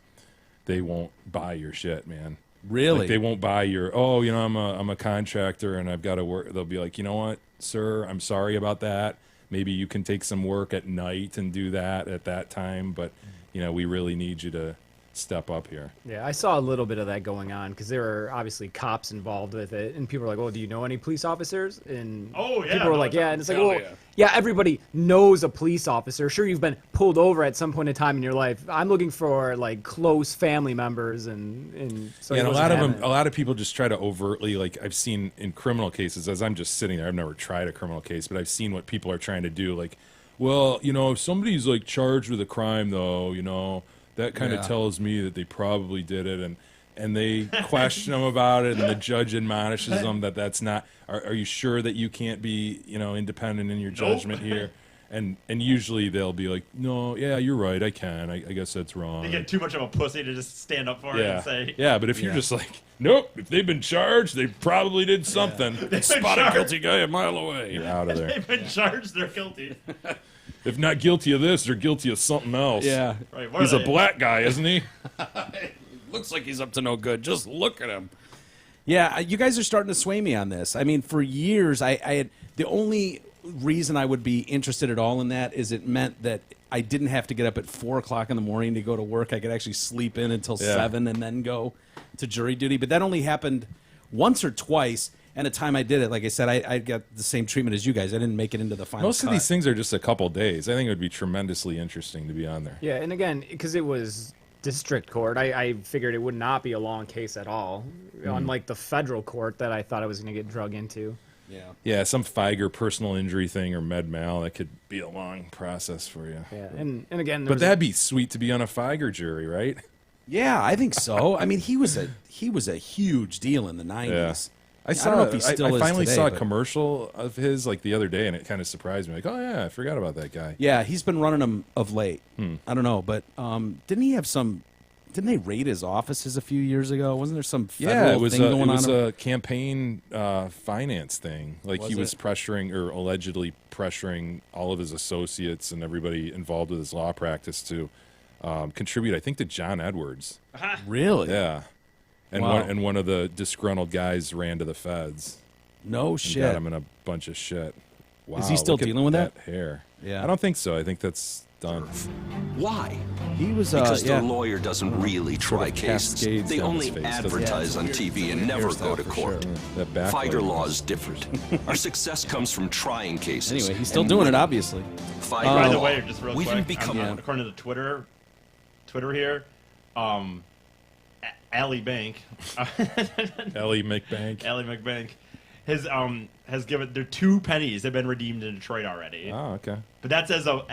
they won't buy your shit, man. Really? Like, they won't buy your, oh, you know, I'm a contractor and I've got to work. They'll be like, you know what, sir, I'm sorry about that. Maybe you can take some work at night and do that at that time, but you know, we really need you to step up here. Yeah, I saw a little bit of that going on because there were obviously cops involved with it, and people were like, "Well, do you know any police officers?" And people were like, "Yeah," and it's like, "Well, yeah, everybody knows a police officer. Sure, you've been pulled over at some point in time in your life. I'm looking for like close family members, and so yeah, and a lot of people just try to overtly, like I've seen in criminal cases. As I'm just sitting there, I've never tried a criminal case, but I've seen what people are trying to do. Like, well, you know, if somebody's like charged with a crime, though, you know, that kind of tells me that they probably did it, and they question them about it, and the judge admonishes them that that's not. Are you sure that you can't be, you know, independent in your judgment here? And usually they'll be like, no, yeah, you're right, I can. I guess that's wrong. They get too much of a pussy to just stand up for it and say. Yeah, but if you're just like, nope, if they've been charged, they probably did something. Spot a guilty guy a mile away. You're out of there. They've been charged, they're guilty. If not guilty of this, they're guilty of something else. Yeah. Right, He's a black guy, isn't he? Looks like he's up to no good. Just look at him. Yeah, you guys are starting to sway me on this. I mean, for years, I had the only reason I would be interested at all in that is it meant that I didn't have to get up at 4 o'clock in the morning to go to work. I could actually sleep in until 7 and then go to jury duty. But that only happened once or twice. And the time I did it, like I said, I got the same treatment as you guys. I didn't make it into the final Most of these things are just a couple days. I think it would be tremendously interesting to be on there. Yeah, and again, because it was district court, I figured it would not be a long case at all, unlike the federal court that I thought I was going to get drug into. Yeah, some Figer personal injury thing or med mal, that could be a long process for you. Yeah, and again, but that'd be sweet to be on a Figer jury, right? Yeah, I think so. I mean, he was a huge deal in the 90s. Yeah. I don't know if he still is finally today, saw a but- commercial of his like the other day, and it kind of surprised me. Like, oh yeah, I forgot about that guy. Yeah, he's been running them of late. I don't know, but didn't he have some? Didn't they raid his offices a few years ago? Wasn't there some federal thing going on? It was a campaign finance thing. Like Was he was it? pressuring or allegedly pressuring all of his associates and everybody involved with his law practice to contribute. I think to John Edwards. Really? Yeah. And Wow. one of the disgruntled guys ran to the feds. No and shit. got him in a bunch of shit. Wow, Is he still look at dealing with that? hair? Yeah. I don't think so. I think that's done. Why? He was Because yeah. the lawyer doesn't really try cases. cascades They down only his face, doesn't it? advertise on TV and never go to for court. sure. That backlight. Fighter law is different. Our success comes from trying cases. Anyway, he's still and doing it, winning. obviously. Fighter By the law. way, just real We've quick, become according to Twitter here, Allie Bank, Ellie McBank. Allie McBank, has given there 2 pennies have been redeemed in Detroit already. Oh, okay. But that's as of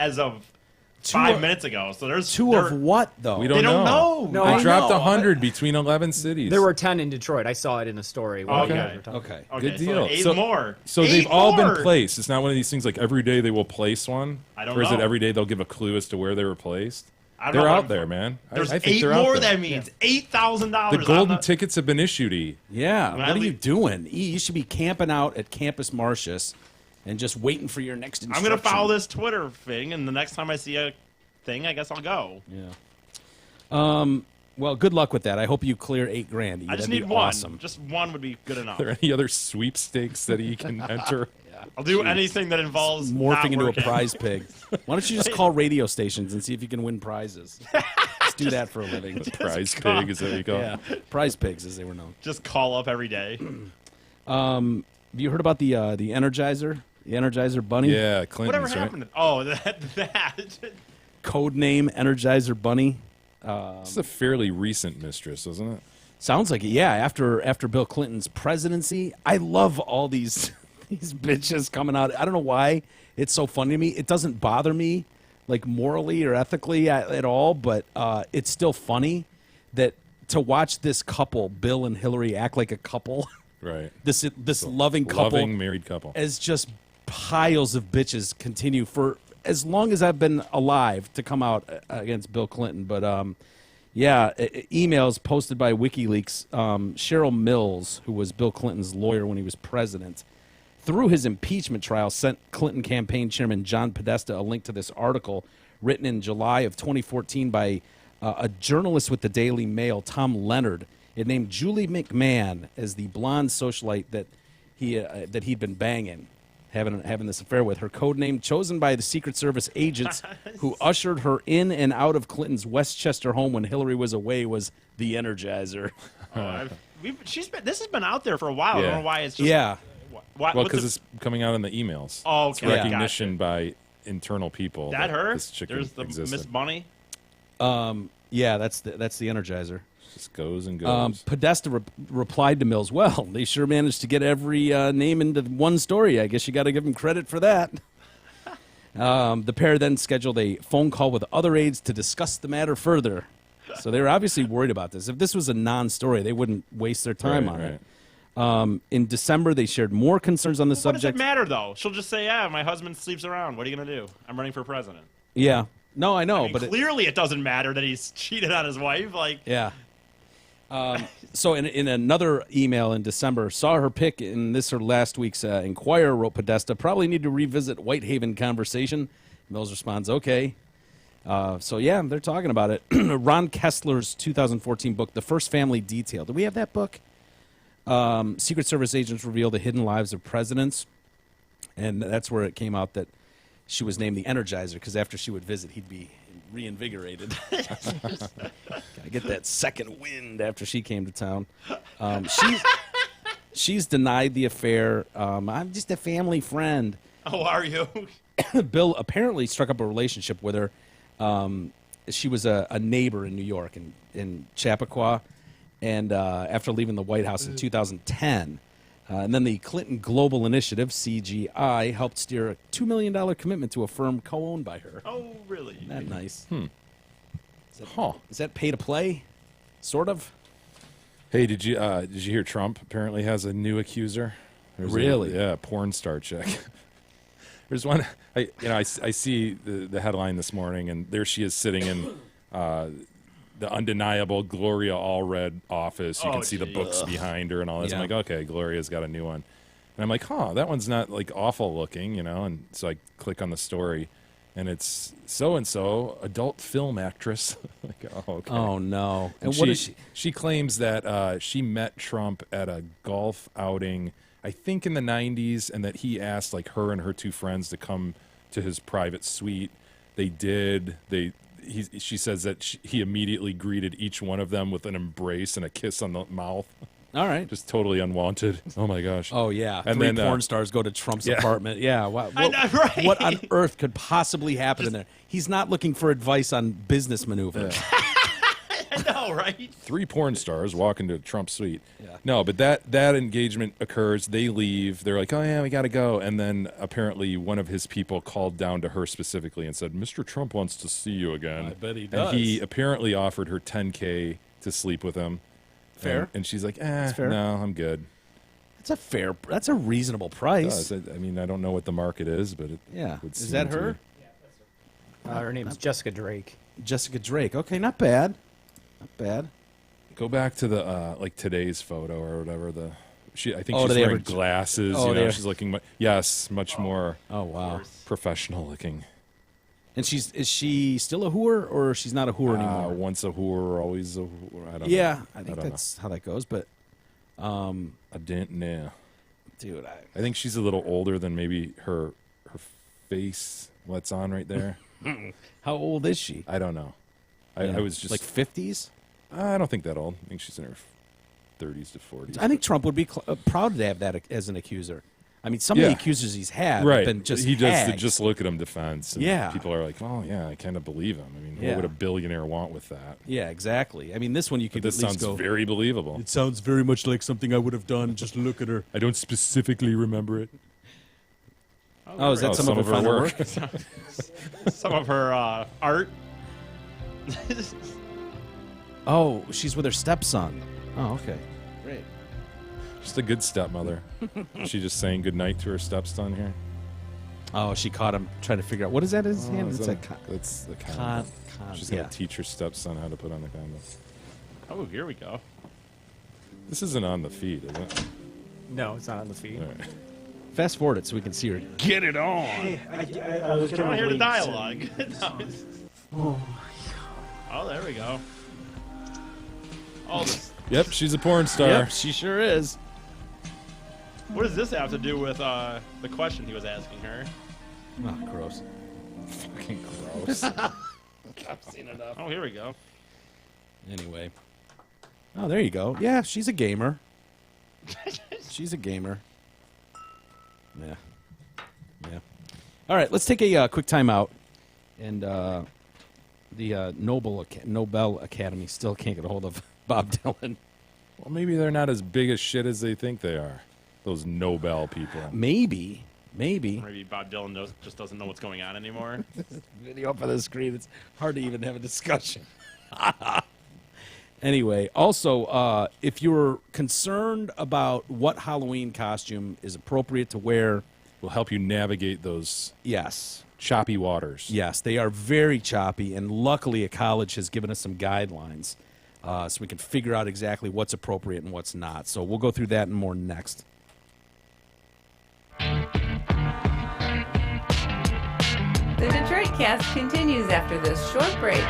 2 5 of- minutes ago. So there's 2 of what though? We don't They don't know. know. No, They I dropped know. 100 between 11 cities. There were 10 in Detroit. I saw it in a story. when Okay. we were talking. Okay. Okay, Good deal. So 8 So- more. So 8 they've all more. been placed. It's not one of these things like every day they will place one. I don't Or is it know. every day they'll give a clue as to where they were placed? I don't They're know. out there, man. There's I think 8 they're out more. there. That means $8,000. The golden tickets have been issued. Yeah. Well, What at are you least- doing? You should be camping out at Campus Martius and just waiting for your next I'm instruction. gonna follow this Twitter thing, and the next time I see a thing, I guess I'll go. Yeah. Well, good luck with that. I hope you clear $8,000. I just That'd be need one. Awesome. Just one would be good enough. Are there any other sweepstakes that he can enter? I'll do anything that involves Morphing not into working. a prize pig. Why don't you just call radio stations and see if you can win prizes? Just do that for a living. Prize pig, is that what you call Yeah, it? prize pigs, as they were known. Just call up every day. Have you heard about the Energizer? The Energizer Bunny? Yeah, Clinton's, Whatever right? happened? Oh, that. Code name Energizer Bunny. It's a fairly recent mistress, isn't it? Sounds like it. Yeah, after Bill Clinton's presidency. I love all these these bitches coming out. I don't know why it's so funny to me. It doesn't bother me, like morally or ethically at all, but it's still funny that to watch this couple, Bill and Hillary, act like a couple. Right. This loving couple, Loving married couple. as just piles of bitches continue for as long as I've been alive to come out against Bill Clinton. But emails posted by WikiLeaks. Cheryl Mills, who was Bill Clinton's lawyer when he was president, through his impeachment trial, sent Clinton campaign chairman John Podesta a link to this article written in July of 2014 by a journalist with the Daily Mail, Tom Leonard. It named Julie McMahon as the blonde socialite that he'd been banging, having this affair with. Her code name, chosen by the Secret Service agents who ushered her in and out of Clinton's Westchester home when Hillary was away, was the Energizer. This has been out there for a while. I don't know why it's just... Yeah. Well, because it's coming out in the emails. Oh, It's okay. recognition by internal people. That her? This chicken There's the existed. Miss Bunny. Yeah, that's the Energizer. Just goes and goes. Podesta replied to Mills, well, they sure managed to get every name into one story. I guess you got to give them credit for that. The pair then scheduled a phone call with other aides to discuss the matter further. So they were obviously worried about this. If this was a non-story, they wouldn't waste their time on it. In December, they shared more concerns on the What does subject. it matter, though? She'll just say, yeah, my husband sleeps around. What are you going to do? I'm running for president. Yeah. No, I know, I mean, but clearly it doesn't matter that he's cheated on his wife. Like, yeah. So in another email in December, saw her pic in this or last week's Inquirer, wrote Podesta, probably need to revisit Whitehaven conversation. Mills responds, okay. So yeah, they're talking about it. Ron Kessler's 2014 book, The First Family Detail. Do we have that book? Secret Service agents reveal the hidden lives of presidents. And that's where it came out that she was named the Energizer, because after she would visit, he'd be reinvigorated. Gotta get that second wind after she came to town. She's denied the affair. I'm just a family friend. oh, are you? Bill apparently struck up a relationship with her. She was a neighbor in New York, in Chappaqua, and after leaving the White House in 2010. And then the Clinton Global Initiative, CGI, helped steer a $2 million commitment to a firm co-owned by her. Oh, really? Isn't that nice? Is that pay to play? Sort of? Hey, did you hear Trump apparently has a new accuser? Really? Yeah, porn star chick. There's one. I see the headline this morning, and there she is sitting in the undeniable Gloria Allred office. You can see the books behind her and all this. Yeah. I'm like, okay, Gloria's got a new one. And I'm like, that one's not like awful looking, And so I click on the story, and it's so-and-so, adult film actress. Like, okay. Oh, no. And And what is she? She claims that she met Trump at a golf outing, I think in the 90s, and that he asked like her and her two friends to come to his private suite. They did. She says that he immediately greeted each one of them with an embrace and a kiss on the mouth. All right. Just totally unwanted. Oh, my gosh. Oh, yeah. And Three then, porn stars go to Trump's yeah. apartment. Yeah. What, I know, right? what on earth could possibly happen in there? He's not looking for advice on business maneuvers. I know, right? 3 porn stars walk into Trump's suite. Yeah. No, but that engagement occurs. They leave. They're like, oh, yeah, we got to go. And then apparently one of his people called down to her specifically and said, Mr. Trump wants to see you again. I bet he And does. he apparently offered her $10K to sleep with him. Fair. And she's like, fair. no, I'm good. That's a reasonable price. I mean, I don't know what the market is, but it Yeah. would Is seem that to her? be. Her name's Jessica Drake. Jessica Drake. Okay, not bad. Not bad. Go back to the like today's photo or whatever. I think Oh, she's do they wearing ever- glasses. Oh, they- She's looking much more Oh, wow. professional looking. And is she still a whore, or she's not a whore anymore? Once a whore, always a whore. I don't know. Yeah, I think don't that's how that goes. But, I didn't know. dude, I think she's a little older than maybe her face lets on right there. how old is she? I don't know. I was just like 50s. I don't think that old. I think she's in her 30s to 40s. I think Trump would be proud to have that as an accuser. I mean, some of the accusers he's had have right. been just he does the hags. just look at him defense. And Yeah. people are like, oh yeah, I kind of believe him. I mean, Yeah. what would a billionaire want with that? Yeah, exactly. I mean, this one you But could this at least sounds go. very believable. It sounds very much like something I would have done. Just look at her. I don't specifically remember it. Oh, is that some of her final work? Some of her art. Oh, she's with her stepson. Oh, okay. Great. Just a good stepmother. She just saying good night to her stepson here. Oh, she caught him trying to figure out what is that in his hand. It's That's the con. She's gonna Yeah. teach her stepson how to put on the condom. Oh, here we go. This isn't on the feed, is it? No, it's not on the feed. All right. Fast forward it so we can see her. Get it on. I was I gonna want to hear the wait. dialogue. Oh, there we go. Oh, Yep, she's a porn star. Yep, she sure is. what does this have to do with the question he was asking her? Oh, gross. Fucking gross. I've seen enough. Oh, here we go. Anyway. Oh, there you go. Yeah, she's a gamer. She's a gamer. Yeah. Yeah. All right, let's take a quick time out. And the Nobel Academy still can't get a hold of Bob Dylan. Well, maybe they're not as big as shit as they think they are. Those Nobel people. Maybe. Maybe Bob Dylan just doesn't know what's going on anymore. Video up on the screen. It's hard to even have a discussion. Anyway, also, if you're concerned about what Halloween costume is appropriate to wear, Will help you navigate those yes. choppy waters. Yes, they are very choppy, and luckily a college has given us some guidelines so we can figure out exactly what's appropriate and what's not. So we'll go through that and more next. The Detroit Cast continues after this short break.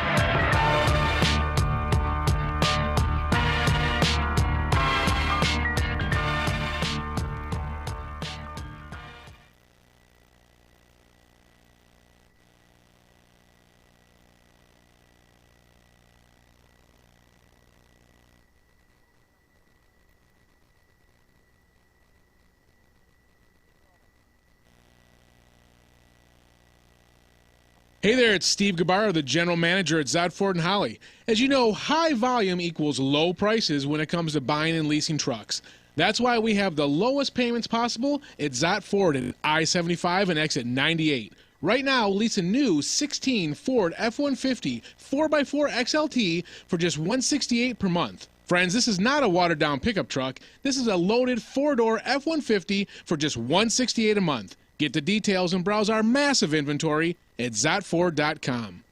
Hey there, it's Steve Gabarro, the general manager at Zott Ford and Holly. As you know, high volume equals low prices when it comes to buying and leasing trucks. That's why we have the lowest payments possible at Zott Ford at I-75 and exit 98. Right now, lease a new 16 Ford F-150 4x4 XLT for just $168 per month. Friends, this is not a watered-down pickup truck. This is a loaded four-door F-150 for just $168 a month. Get the details and browse our massive inventory at ZottFord.com.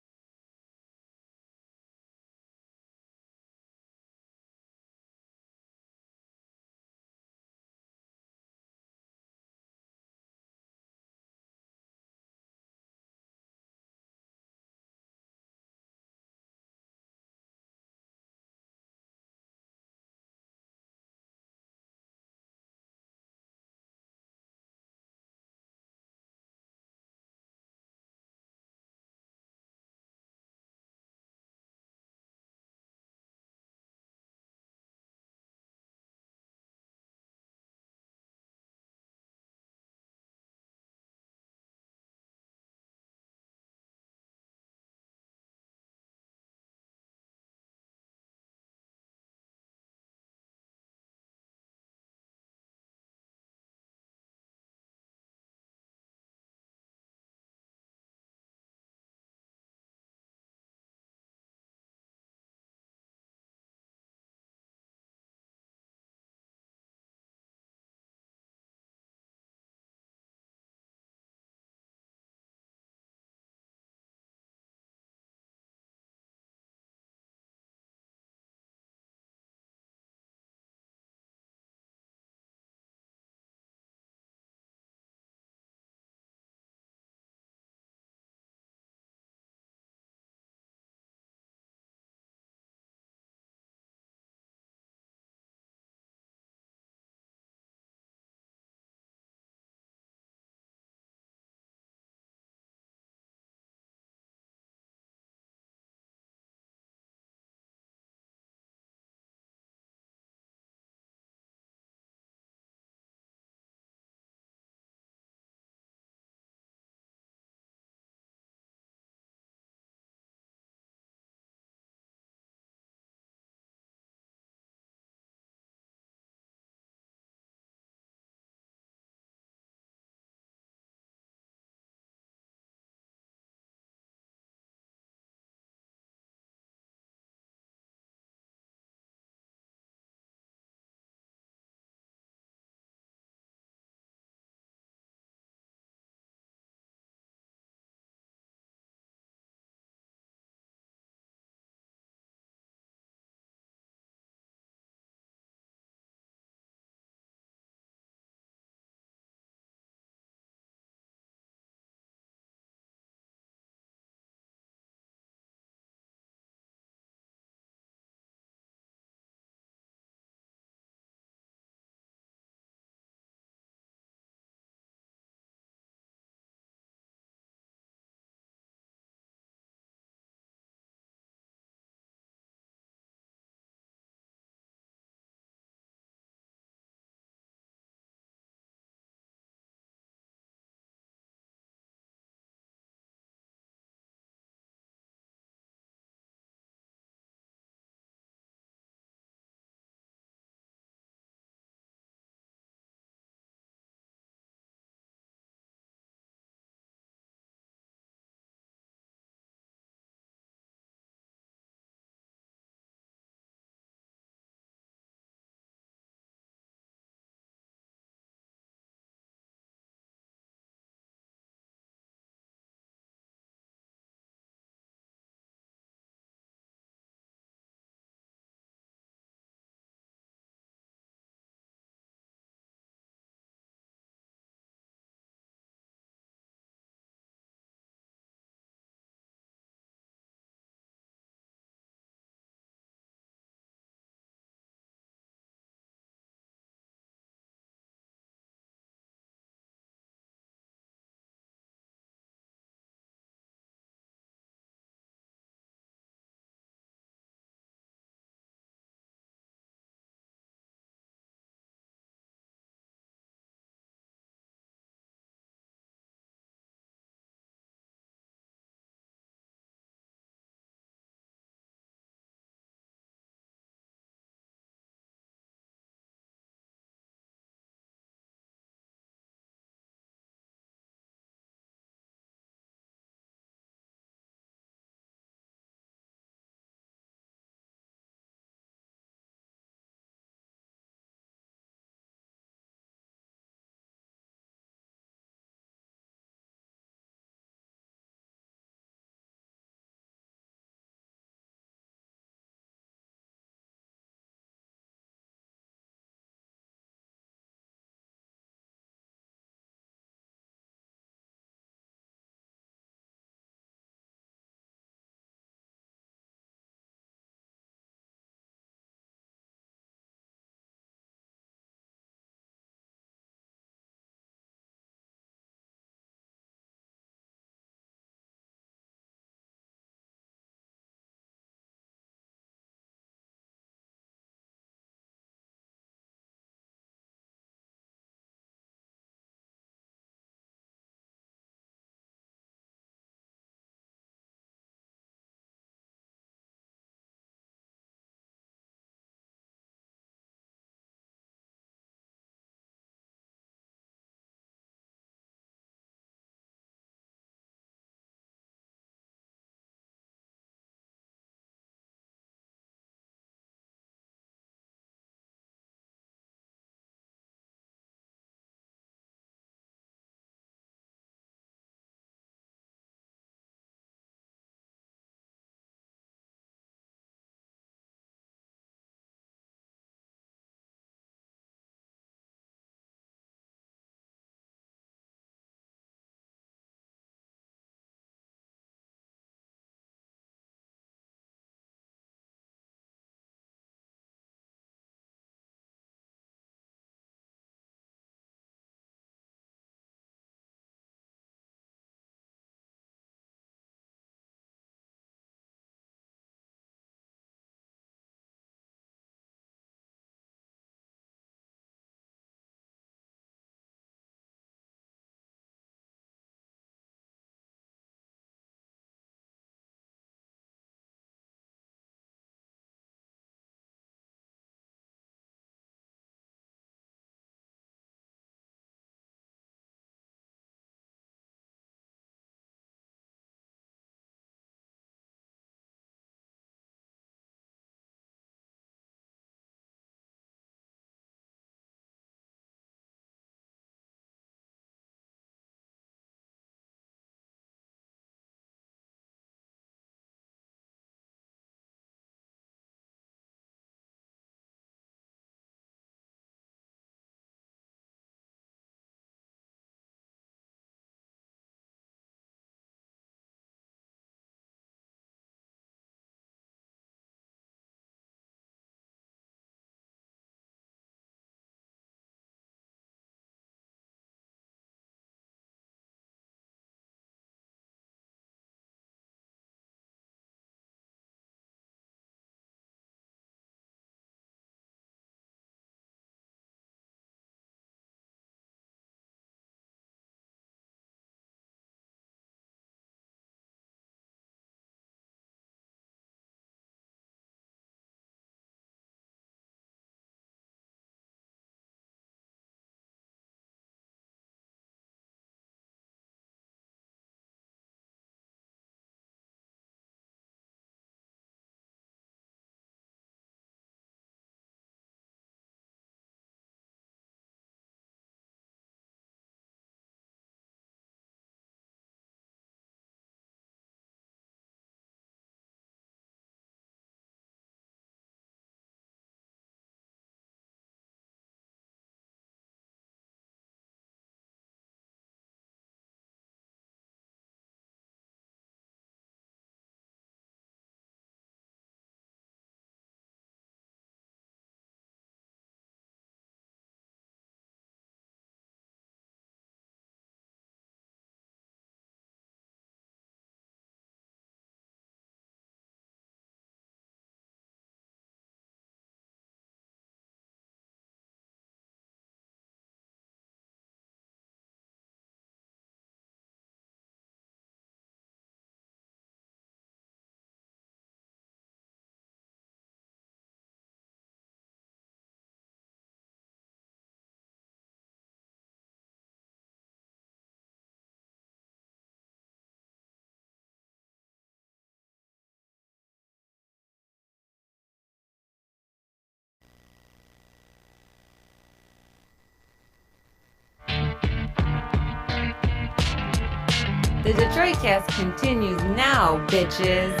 Detroitcast continues now, bitches.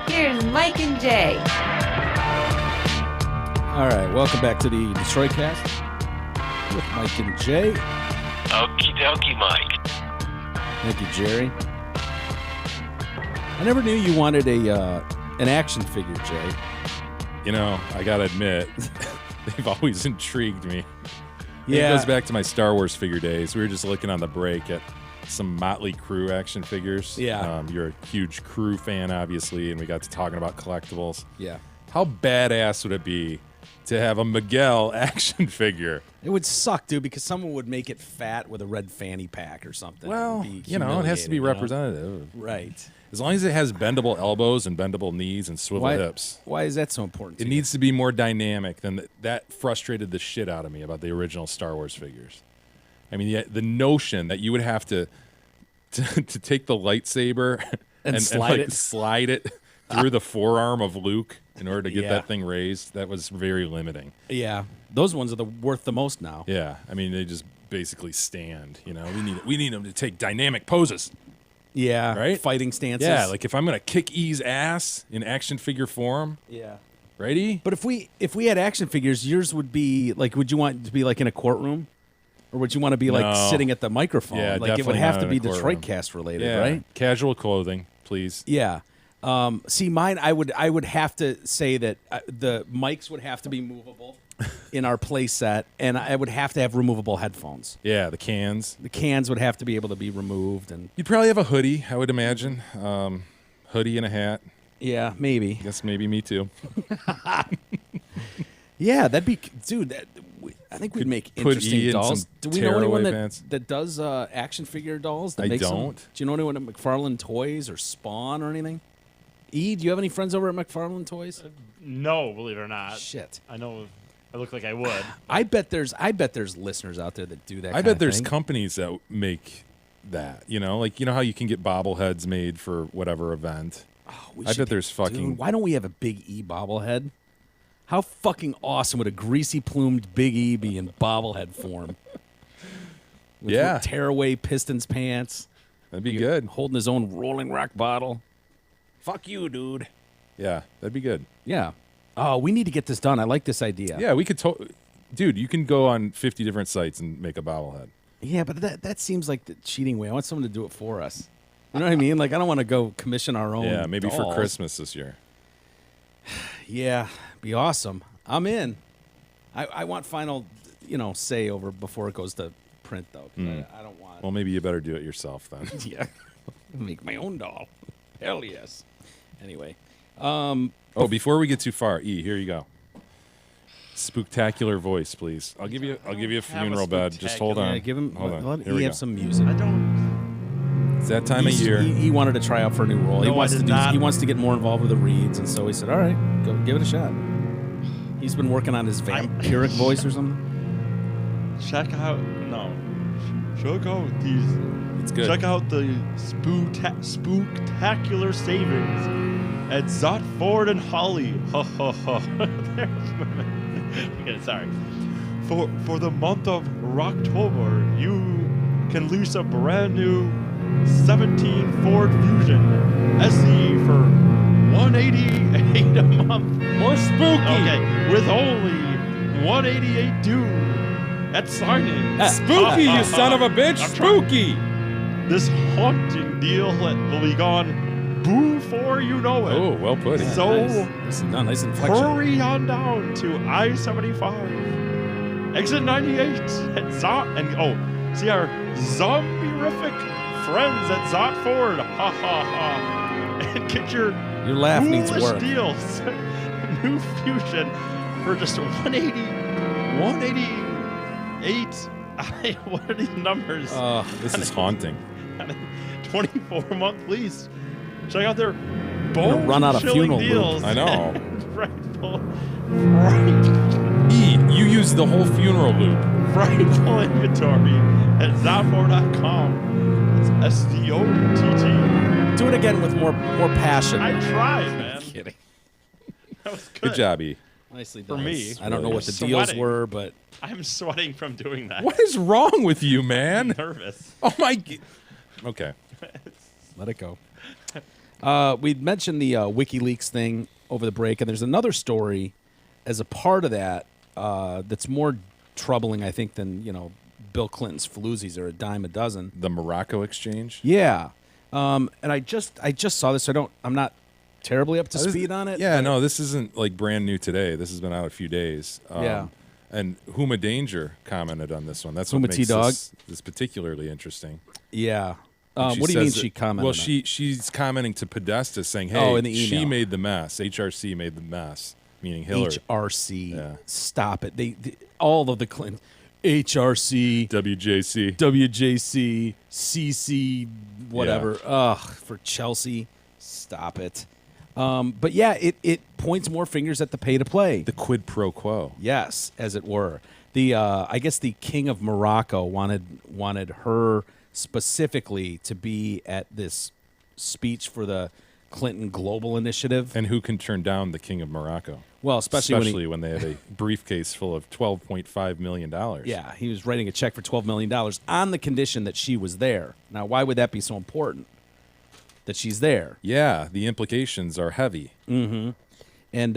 Here's Mike and Jay. All right, welcome back to the Detroitcast with Mike and Jay. Okie dokie, Mike. Thank you, Jerry. I never knew you wanted an action figure, Jay. You know, I gotta admit, they've always intrigued me. Yeah. It goes back to my Star Wars figure days. We were just looking on the break at some Motley Crue action figures. Yeah. You're a huge Crue fan, obviously, and we got to talking about collectibles. Yeah. How badass would it be to have a Miguel action figure? It would suck, dude, because someone would make it fat with a red fanny pack or something. Well, you know, it has to be representative. Right. As long as it has bendable elbows and bendable knees and swivel hips. Why is that so important to It you? needs to be more dynamic than that frustrated the shit out of me about the original Star Wars figures. I mean, the notion that you would have to take the lightsaber And slide it through the forearm of Luke in order to get Yeah. that thing raised, that was very limiting. Yeah. Those ones are worth the most now. Yeah, I mean, they just basically stand. You know, we need them to take dynamic poses. Yeah. Right? Fighting stances. Yeah, like if I'm gonna kick E's ass in action figure form, Yeah. ready? But if we had action figures, yours would be like, would you want it to be like in a courtroom? Or would you want to be like No. sitting at the microphone? Yeah, like it would definitely have not to in be a courtroom. Detroitcast related, Yeah, right? casual clothing, please. Yeah. See, mine, I would have to say that the mics would have to be movable in our play set, and I would have to have removable headphones. Yeah, the cans. The cans would have to be able to be removed, and You'd probably have a hoodie, I would imagine. Hoodie and a hat. yeah, maybe. Guess maybe me too. Yeah, that'd be, dude. I think we'd Could make put interesting E in dolls. some Do we know anyone tearaway that, pants. that does action figure dolls? That I makes them? don't. Do you know anyone at McFarlane Toys or Spawn or anything? E, do you have any friends over at McFarlane Toys? No, believe it or not. Shit. I know. I look like I would. I bet there's listeners out there that do that. I kind bet of there's thing. companies that make that. You know, like you know how you can get bobbleheads made for whatever event. We I should bet there's fucking. Dude, why don't we have a Big E bobblehead? How fucking awesome would a greasy plumed Big E be in bobblehead form? With Yeah. tearaway Pistons pants, That'd be good. holding his own Rolling Rock bottle. Fuck you, dude. Yeah, that'd be good. Yeah. Oh, we need to get this done. I like this idea. Yeah, we could. Dude, you can go on 50 different sites and make a bobblehead. Yeah, but that seems like the cheating way. I want someone to do it for us. You know what I mean? Like, I don't want to go commission our own. Yeah, maybe for dolls. Christmas this year. Yeah, be awesome. I'm in. I want final, say over before it goes to print though. 'Cause I don't want. Well, maybe you better do it yourself then. Yeah, make my own doll. Hell yes. Anyway, Oh, before we get too far, E, here you go. Spooktacular voice, please. I'll give you a funeral bed. Just hold on. yeah, give him. Hold on. Let Here E we have go. some music. I don't. It's that time of He's- year. He wanted to try out for a new role. No, he I wants did to not. He wants to get more involved with the reads, and so he said, "All right, go give it a shot." He's been working on his vampiric voice or something. Check out these. It's good. Check out the spooktacular savings at Zott Ford and Holly. Ho ho ho. Okay, sorry. For the month of Rocktober, you can lease a brand new 17 Ford Fusion SE for $188 a month. More spooky. Okay, with only $188 due at signing. Spooky, you son of a bitch. I'm trying- Spooky. This haunting deal will be gone before you know it. Oh, well put. So Nice inflection. hurry on down to I-75, exit 98 at Zott, and see our zombie-rific friends at Zott Ford. Ha ha ha! And get your laugh needs foolish work. deals. New Fusion for just 188. What are these numbers? This is haunting. 24-month lease. Check out their gonna run out of bone-chilling funeral loop. deals. I know. Frightful E, you use the whole funeral loop. inventory at Zotfor.com. It's SDOTT. Do it again with more passion. I tried, man. Kidding. That was good. Good job, E. Nicely For done. me. I don't know what the Sweating. deals were, but I'm sweating from doing that. What is wrong with you, man? Nervous. Oh my. Okay. Let it go. We mentioned the WikiLeaks thing over the break, and there's another story as a part of that that's more troubling, I think, than Bill Clinton's floozies are a dime a dozen. The Morocco exchange. Yeah, and I just saw this. I'm not terribly up to speed on it. Yeah, no, this isn't like brand new today. This has been out a few days. Yeah. And Huma Danger commented on this one. That's what Huma makes T-Dog? this particularly interesting. Yeah. And What do you mean says she commented? Well, on it? she's commenting to Podesta saying, "Hey, in the she email. made the mess. HRC made the mess," meaning Hillary. HRC. Yeah. Stop it. They all of the Clinton. HRC. WJC. WJC. CC. Whatever. Ugh. For Chelsea. Stop it. But yeah, it points more fingers at the pay to play. The quid pro quo. Yes, as it were. I guess the king of Morocco wanted her specifically to be at this speech for the Clinton Global Initiative. And who can turn down the king of Morocco? Well, especially when they had a briefcase full of $12.5 million. Yeah, he was writing a check for $12 million on the condition that she was there. Now, why would that be so important? That she's there. Yeah, the implications are heavy. Mm-hmm. And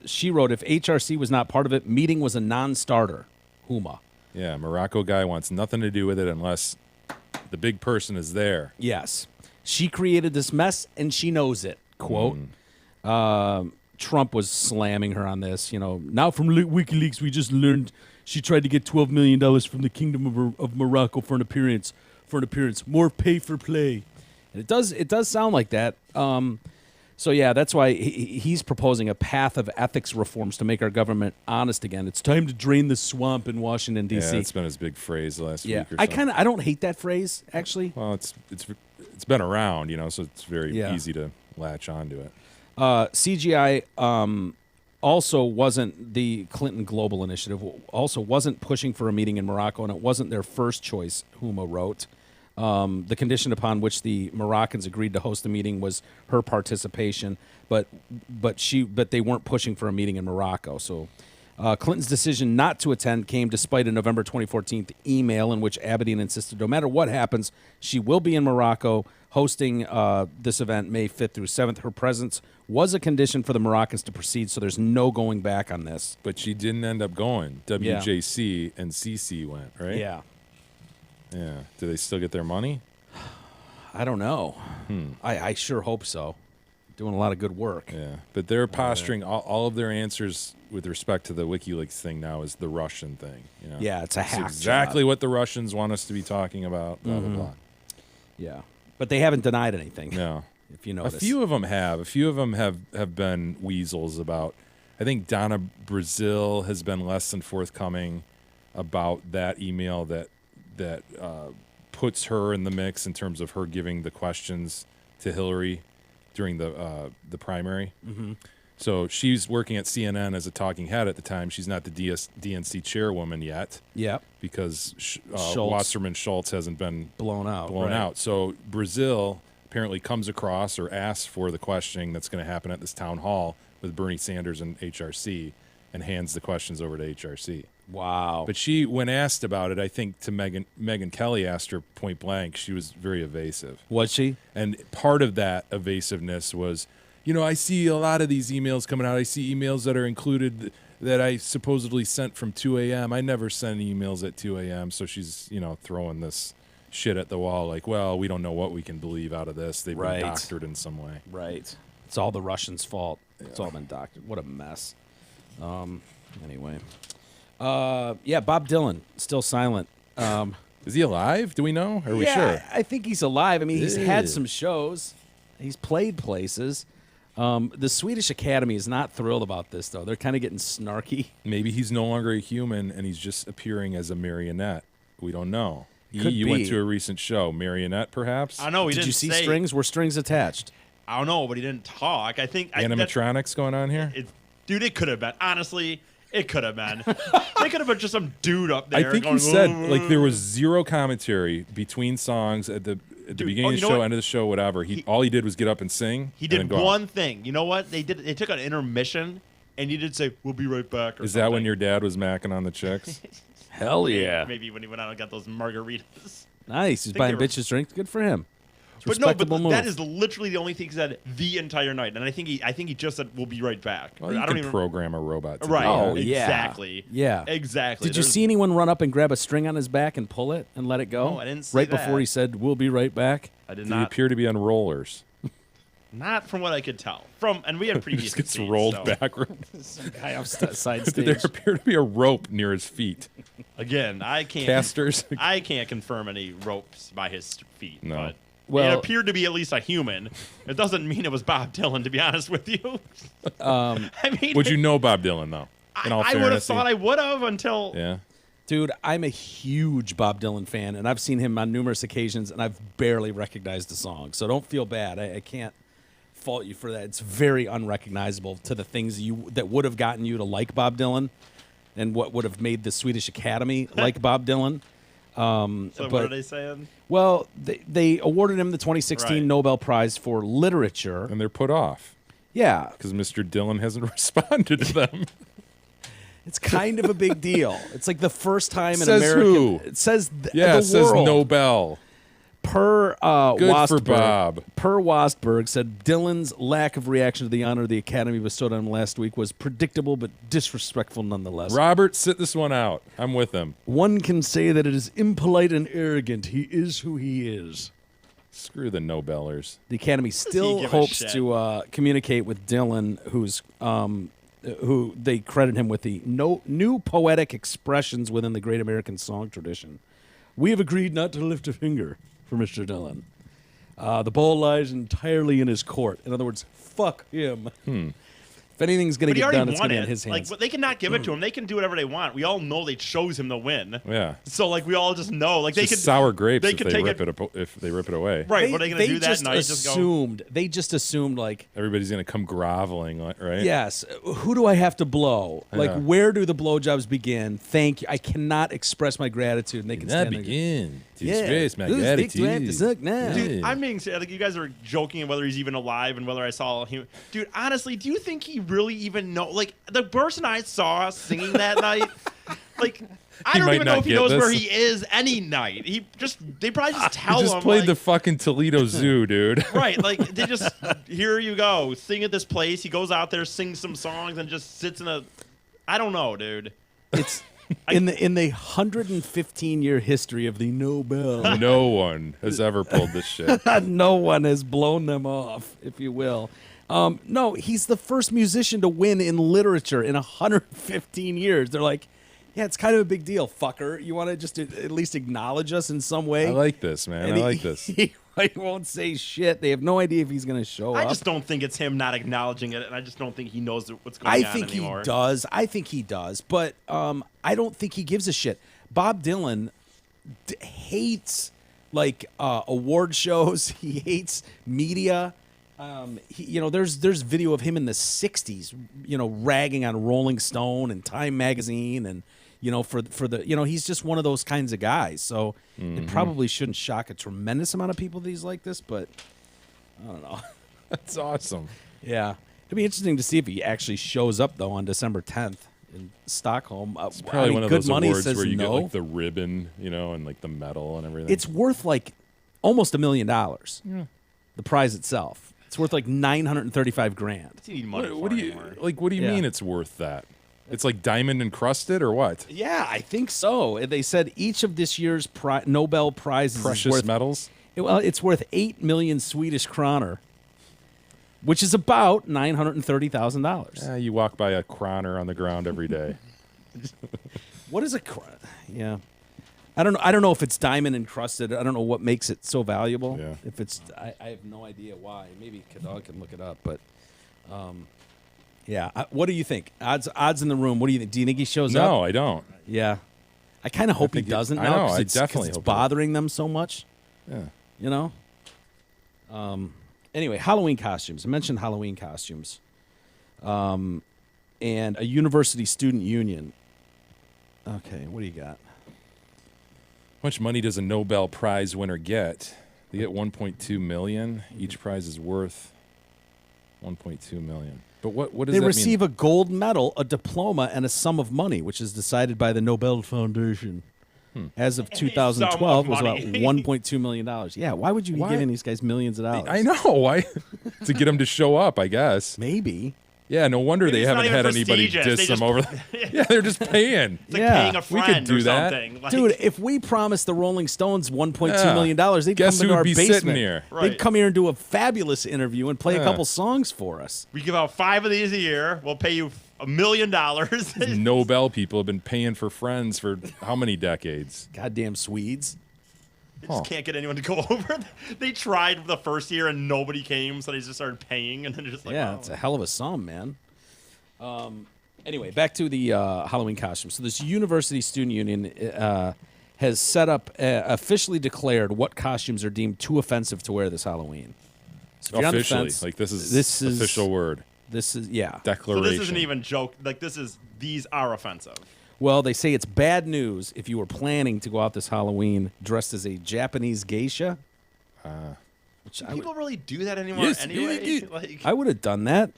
she wrote, if HRC was not part of it, meeting was a non-starter. Huma. Yeah, Morocco guy wants nothing to do with it unless the big person is there. Yes. She created this mess, and she knows it. Quote. Trump was slamming her on this. Now from WikiLeaks, we just learned she tried to get $12 million from the Kingdom of Morocco for an appearance. More pay for play. And it does sound like that. So yeah, that's why he's proposing a path of ethics reforms to make our government honest again. It's time to drain the swamp in Washington D.C. Yeah, it's been his big phrase the last week or so. I don't hate that phrase actually. Well, it's been around, so it's very easy to latch onto it. CGI also wasn't the Clinton Global Initiative. Also wasn't pushing for a meeting in Morocco, and it wasn't their first choice. Huma wrote. The condition upon which the Moroccans agreed to host the meeting was her participation, but they weren't pushing for a meeting in Morocco. So Clinton's decision not to attend came despite a November 2014 email in which Abedin insisted no matter what happens, she will be in Morocco hosting this event May 5th through 7th. Her presence was a condition for the Moroccans to proceed, so there's no going back on this. But she didn't end up going. WJC and CC went, right? Yeah. Yeah. Do they still get their money? I don't know. I sure hope so. Doing a lot of good work. Yeah. But they're posturing all of their answers with respect to the WikiLeaks thing now is the Russian thing. Yeah, it's a hack exactly job. what the Russians want us to be talking about, blah, blah, blah. Yeah. But they haven't denied anything. No. If you notice. A few of them have. A few of them have been weasels about. I think Donna Brazil has been less than forthcoming about that email that puts her in the mix in terms of her giving the questions to Hillary during the primary. Mm-hmm. So she's working at CNN as a talking head at the time. She's not the DNC chairwoman yet. Yeah. Because Schultz. Wasserman Schultz hasn't been blown out. Out. So Brazil apparently comes across or asks for the questioning that's going to happen at this town hall with Bernie Sanders and HRC and hands the questions over to HRC. Wow. But she, when asked about it, I think to Megyn Kelly asked her point blank, she was very evasive. Was she? And part of that evasiveness was, I see a lot of these emails coming out. I see emails that are included that I supposedly sent from 2 a.m. I never send emails at 2 a.m. So she's, throwing this shit at the wall like, well, we don't know what we can believe out of this. They've been doctored in some way. Right. It's all the Russians' fault. Yeah. It's all been doctored. What a mess. Anyway. Bob Dylan, still silent. Is he alive? Do we know? Are we sure? I think he's alive. I mean, he's had some shows. He's played places. The Swedish Academy is not thrilled about this, though. They're kind of getting snarky. Maybe he's no longer a human and he's just appearing as a marionette. We don't know. You be. went to a recent show. Marionette, perhaps? I know. Did you see strings? Were strings attached? I don't know, but he didn't talk. I think animatronics going on here. Dude, it could have been. Honestly, it could have been. They could have been just some dude up there. I think going, he said there was zero commentary between songs at the beginning of the show, end of the show, whatever. All he did was get up and sing. He did one thing. You know what they did? They took an intermission, and he did say, "We'll be right back." Is that when your dad was macking on the chicks? Hell yeah. Maybe when he went out and got those margaritas. Nice. He's think buying they were- bitches drinks. Good for him. It's a But no, respectable but move. that is literally the only thing he said the entire night, and I think he just said we'll be right back. Well, you I don't can even program a robot. To right. do Oh, that. yeah. Exactly. Yeah. Exactly. Did you see anyone run up and grab a string on his back and pull it and let it go? No, I didn't see Right that. before he said, "We'll be right back." I did They not. appear to be on rollers. Not from what I could tell. And we had He previous just gets seats, rolled so. backwards. Some guy off side There stage. appear to be a rope near his feet. Again, I can't. Casters. I can't confirm any ropes by his feet. No. But Well- it appeared to be at least a human. It doesn't mean it was Bob Dylan, to be honest with you. I mean, Would you know Bob Dylan though? In all I would have fairness, thought I would have until. Yeah. Dude, I'm a huge Bob Dylan fan, and I've seen him on numerous occasions, and I've barely recognized the song. So don't feel bad. I can't fault you for that. It's very unrecognizable to the things that would have gotten you to like Bob Dylan, and what would have made the Swedish Academy like Bob Dylan. So but- what are they saying? Well, they awarded him the 2016 Right. Nobel Prize for Literature. And they're put off Yeah, because Mr. Dylan hasn't responded to them. it's kind of a big deal. It's like the first time in Says American. who? It says Yeah, the it says world. Nobel. Per Good for Wastberg, Bob. Per Wastberg said Dylan's lack of reaction to the honor the Academy bestowed on him last week was predictable but disrespectful nonetheless. Robert, sit this one out. I'm with him. One can say that it is impolite and arrogant. He is who he is. Screw the Nobelers. The Academy still give a hopes shit? to communicate with Dylan, who they credit him with the new poetic expressions within the great American song tradition. We have agreed not to lift a finger for Mr. Dylan. The ball lies entirely in his court. In other words, fuck him. If anything's going to But he get already done, it's going won to be it. in his hands. Like, they cannot give it to him. They can do whatever they want. We all know they chose him to win. Yeah. So like we all just know. Like they Just could sour grapes They if could they take rip it. if they rip it away. Right. What are they going to do that just night? Just go. assumed. They just assumed like, Everybody's gonna come groveling, right? yes, who do I have to blow? Like, Yeah. where do the blowjobs begin? Thank you. I cannot express my gratitude, and they can That stand there. begin to Yeah. express my Who's Dick to have to gratitude. suck now? Dude, Yeah. I'm being serious. Like, you guys are joking whether he's even alive and whether I saw him. Dude, honestly, do you think he really even know? Like the person I saw singing that night, like I He don't might even know not if he get knows where this. he is any night. They probably just tell He just him. played like, the fucking Toledo Zoo, dude. right, like they just here you go, sing at this place. He goes out there, sings some songs, and just sits in a. I don't know, dude. It's in the 115-year history of the Nobel. No one has ever pulled this shit. No one has blown them off, if you will. No, he's the first musician to win in literature in 115 years. They're like, yeah, it's kind of a big deal, fucker. You want to just at least acknowledge us in some way? I like this, man. And I like this. He won't say shit. They have no idea if he's going to show I up. just don't think it's him not acknowledging it, and I just don't think he knows what's going I on think anymore. he does. I think he does. But I don't think he gives a shit. Bob Dylan hates like award shows. He hates media. There's video of him in the '60s, ragging on Rolling Stone and Time magazine, and for the he's just one of those kinds of guys. So it probably shouldn't shock a tremendous amount of people that he's like this. But I don't know. That's awesome. Yeah, it'd be interesting to see if he actually shows up though on December 10th in Stockholm. It's probably one of Good those Money awards says where you no. get like the ribbon, and like the medal and everything. It's worth like almost $1 million. Yeah. The prize itself. It's worth like $935,000. Does he need money what for do you anymore? What do you Yeah. mean it's worth that? It's like diamond encrusted or what? Yeah, I think so. They said each of this year's Nobel prizes Precious is worth metals. Well, it's worth 8 million Swedish kroner, which is about $930,000. You walk by a kroner on the ground every day. What is a kroner? Yeah. I don't know if it's diamond encrusted. I don't know what makes it so valuable. Yeah. If it's, I have no idea why. Maybe Kadog can look it up. But, yeah. What do you think? Odds in the room. What do you think? Do you think he shows up? No, I don't. Yeah. I kind of hope he think doesn't I now. know, 'cause I it's, definitely 'cause it's hope he- bothering them so much. Yeah. Anyway, Halloween costumes. I mentioned Halloween costumes. And a university student union. Okay, what do you got? How much money does a Nobel Prize winner get? They get 1.2 million. Each prize is worth 1.2 million. But what does They that receive mean? a gold medal, a diploma, and a sum of money, which is decided by the Nobel Foundation. as of sum 2012 of was about money. $1.2 million. Yeah, why would you be Why? giving these guys millions of dollars? I know. Why? To get them to show up, I guess. Maybe. Yeah, no wonder Maybe they it's not haven't even had anybody prestigious. diss They them just- over. Yeah, they're just paying. It's like Yeah, paying a we friend could do or that. something. Like, Dude, if we promised the Rolling Stones $1.2 Yeah. million, they'd Guess come into who'd our be basement. sitting here? They'd Right. come here and do a fabulous interview and play a Yeah. couple songs for us. we give out 5 of these a year. We'll pay you $1 million. Nobel people have been paying for Friends for how many decades? Goddamn Swedes. They just can't get anyone to go over. They tried the first year and nobody came, so they just started paying, and then just like, Yeah, oh. it's a hell of a sum, man. Anyway, back to the Halloween costumes. So this University Student Union has set up, officially declared what costumes are deemed too offensive to wear this Halloween. So if you're on the Officially, fence, like this is this official word. This is, yeah. So Declaration. this isn't even joke. Like these are offensive. Well, they say it's bad news if you were planning to go out this Halloween dressed as a Japanese geisha. Which Do people really do that anymore? Yes, anyway, yeah. like I would have done that.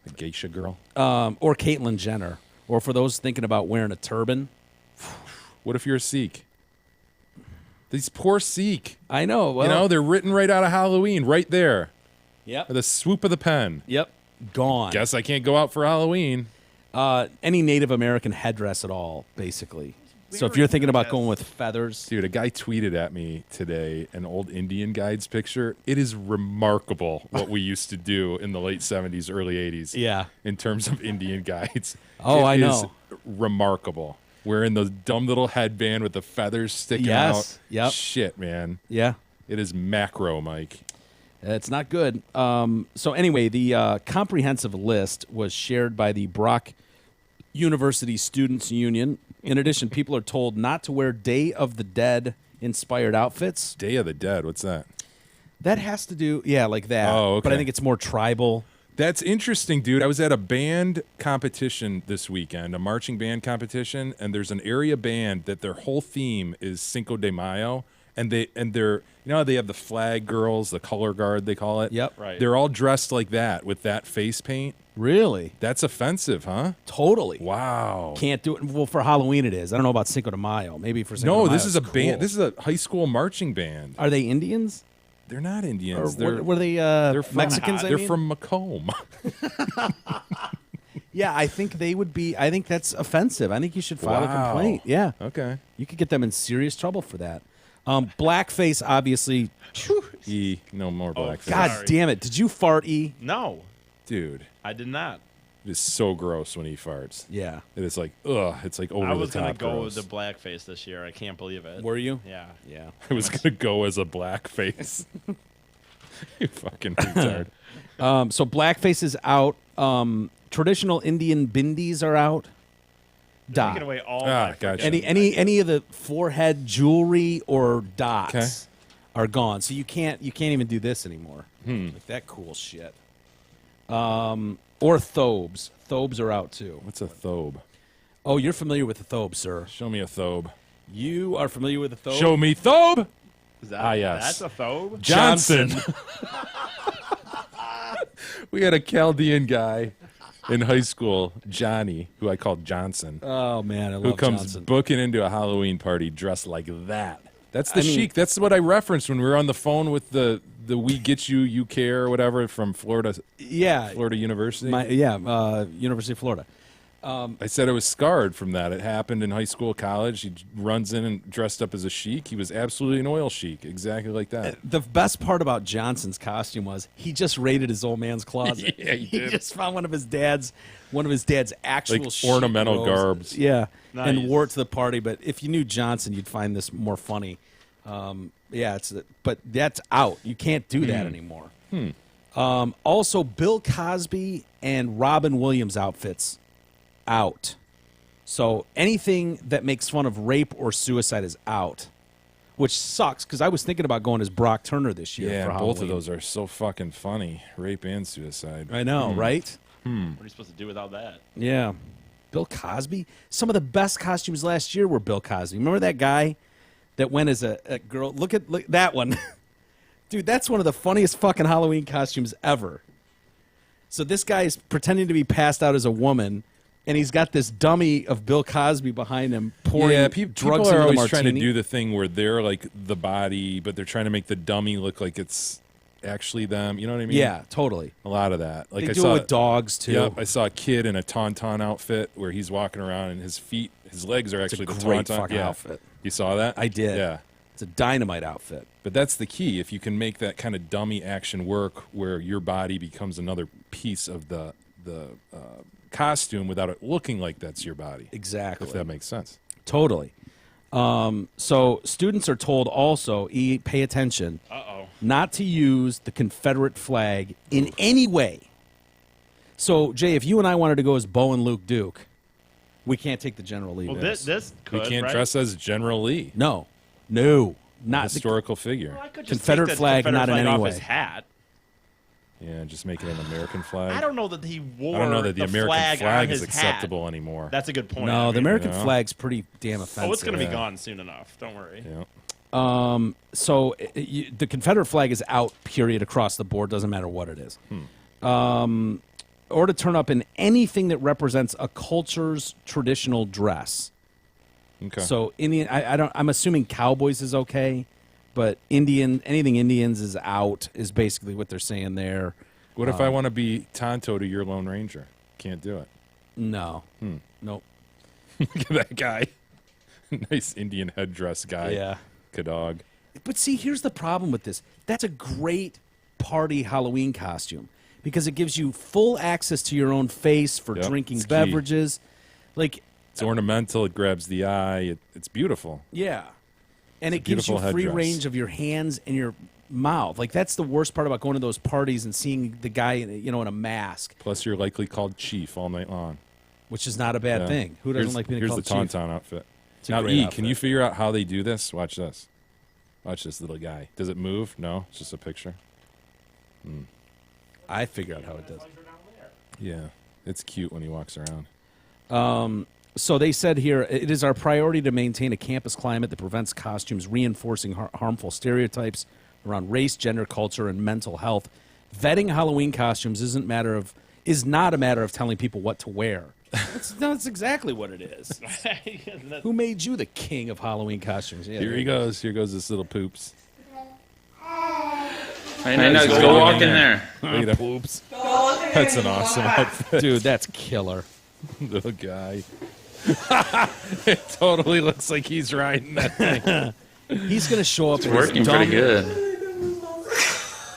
A geisha girl. Or Caitlyn Jenner. Or for those thinking about wearing a turban. What if you're a Sikh? These poor Sikh. I know. Well, You know, they're written right out of Halloween, right there. Yep. With a swoop of the pen. Yep. Gone. Guess I can't go out for Halloween. Any Native American headdress at all, basically. So if you're thinking about going with feathers, Dude, a guy tweeted at me today an old Indian guides picture. It is remarkable what we used to do in the late 70s, early 80s. Yeah. In terms of Indian guides. Oh, I It know. is remarkable. Wearing the dumb little headband with the feathers sticking Yes. out. Yep. Shit, man. yeah, It is macro, Mike. it's not good. So anyway, the comprehensive list was shared by the Brock University Students Union. In addition, people are told not to wear Day of the Dead inspired outfits. Day of the Dead, what's that? That has to do, yeah, like that. Oh, But I okay. think it's more tribal. That's interesting, dude. I was at a band competition this weekend, a marching band competition, and there's an area band that their whole theme is Cinco de Mayo, and they're you know how they have the flag girls, the color guard they call it. Yep. Right. They're all dressed like that with that face paint. Really? That's offensive, huh? Totally. Wow. Can't do it. Well, for Halloween it is. I don't know about Cinco de Mayo. Maybe for Cinco de No, Mayo this is a it's band. cool. This is a high school marching band. Are they Indians? They're not Or Indians. were they they're from, Mexicans? I They're mean? from Macomb. Yeah, I think they would be. I think that's offensive. I think you should file a Wow. complaint. Yeah. Okay. You could get them in serious trouble for that. Blackface, obviously. E, no more blackface. God Sorry. damn it. Did you fart, E? no, Dude, I did not. it is so gross when he farts. Yeah. It is like, ugh, it's like over I the was gonna top go gross. with the blackface this year. I can't believe it. Were you? Yeah. Yeah. I was gonna go as a blackface. You fucking retard. So blackface is out. Traditional Indian bindis are out. Taking away all Ah, my gotcha. Any of the forehead jewelry or dots Okay. are gone. So you can't even do this anymore. Hmm. Like that cool shit. Or thobes. Thobes are out too. What's a thobe? Oh, you're familiar with the thobe, sir. Show me a thobe. You are familiar with the thobe? Show me thobe. Is that, Ah, yes. That's a thobe. Johnson. We had a Chaldean guy in high school, Johnny, who I called Johnson, Oh man, I love who comes Johnson. booking into a Halloween party dressed like that. That's the I mean- chic. That's what I referenced when we were on the phone with the We Get You, You Care, or whatever from Florida Yeah, University. University of Florida. I said I was scarred from that. It happened in high school, college. He runs in and dressed up as a sheik. He was absolutely an oil sheik, exactly like that. The best part about Johnson's costume was he just raided his old man's closet. Yeah, he did. just found one of his dad's actual Like chic ornamental robes. garbs. Yeah, Nice. and wore it to the party. But if you knew Johnson, you'd find this more funny. But that's out. You can't do that anymore. Also, Bill Cosby and Robin Williams outfits out. So anything that makes fun of rape or suicide is out, which sucks because I was thinking about going as Brock Turner this year. Yeah, for both Halloween. of those are so fucking funny. Rape and suicide. I know, right? What are you supposed to do without that? Yeah. Bill Cosby. Some of the best costumes last year were Bill Cosby. Remember that guy that went as a girl? Look that one. Dude, that's one of the funniest fucking Halloween costumes ever. So this guy is pretending to be passed out as a woman, and he's got this dummy of Bill Cosby behind him pouring Yeah, drugs people into are the always martini. trying to do the thing where they're like the body, but they're trying to make the dummy look like it's actually them. You know what I mean? Yeah, totally. A lot of that. Like They I do saw it with dogs too. Yep, I saw a kid in a tauntaun outfit where he's walking around and his legs are actually a the great tauntaun. fucking Yeah. outfit. You saw that? I did. Yeah. It's a dynamite outfit. But that's the key. If you can make that kind of dummy action work, where your body becomes another piece of the costume without it looking like that's your body. Exactly. If that makes sense. Totally. So students are told also, pay attention, not to use the Confederate flag in any way. So, Jay, if you and I wanted to go as Bo and Luke Duke, we can't take the General Lee. Well, with us. this We could, can't right? dress as General Lee, No, not the historical figure. Well, I could just Confederate take the flag, Confederate not in flag any off way. his hat. Yeah, just make it an American flag. I don't know that he wore I don't know that the American flag, flag on is his acceptable hat. anymore. That's a good point. No, I the mean, American Yeah. flag's pretty damn offensive. Oh, it's going to be Yeah. gone soon enough. Don't worry. Yeah. So the Confederate flag is out, period, across the board. Doesn't matter what it is. Or to turn up in anything that represents a culture's traditional dress. Okay. So Indian, I'm assuming cowboys is okay, but anything Indians is out is basically what they're saying there. What if I want to be Tonto to your Lone Ranger? Can't do it. No, nope. Look at that guy. Nice Indian headdress guy. Yeah. Kadog. But see, here's the problem with this. That's a great party Halloween costume because it gives you full access to your own face for Yep, drinking it's key. beverages. Like, It's ornamental. It grabs the eye. It's beautiful. yeah. And It's it a gives you beautiful free headdress. range of your hands and your mouth. Like, that's the worst part about going to those parties and seeing the guy, in a mask, Plus, you're likely called Chief all night long. which is not a bad Yeah. thing. Who doesn't like being Here's called the chief? Tauntaun outfit. It's a Now, great E, outfit. can you figure out how they do this? Watch this. Watch this little guy. Does it move? No, it's just a picture. I figure out how it does. Yeah, it's cute when he walks around. So they said here, it is our priority to maintain a campus climate that prevents costumes reinforcing harmful stereotypes around race, gender, culture, and mental health. Vetting Halloween costumes is not a matter of telling people what to wear. That's exactly what it is. Who made you the king of Halloween costumes? Yeah, Here he goes. Here goes this little poops. Hey, no, go walk in there. Look at that poops. That's an awesome outfit. Dude, that's killer. Little guy. It totally looks like he's riding that thing. He's going to show up It's in his working dumb pretty good.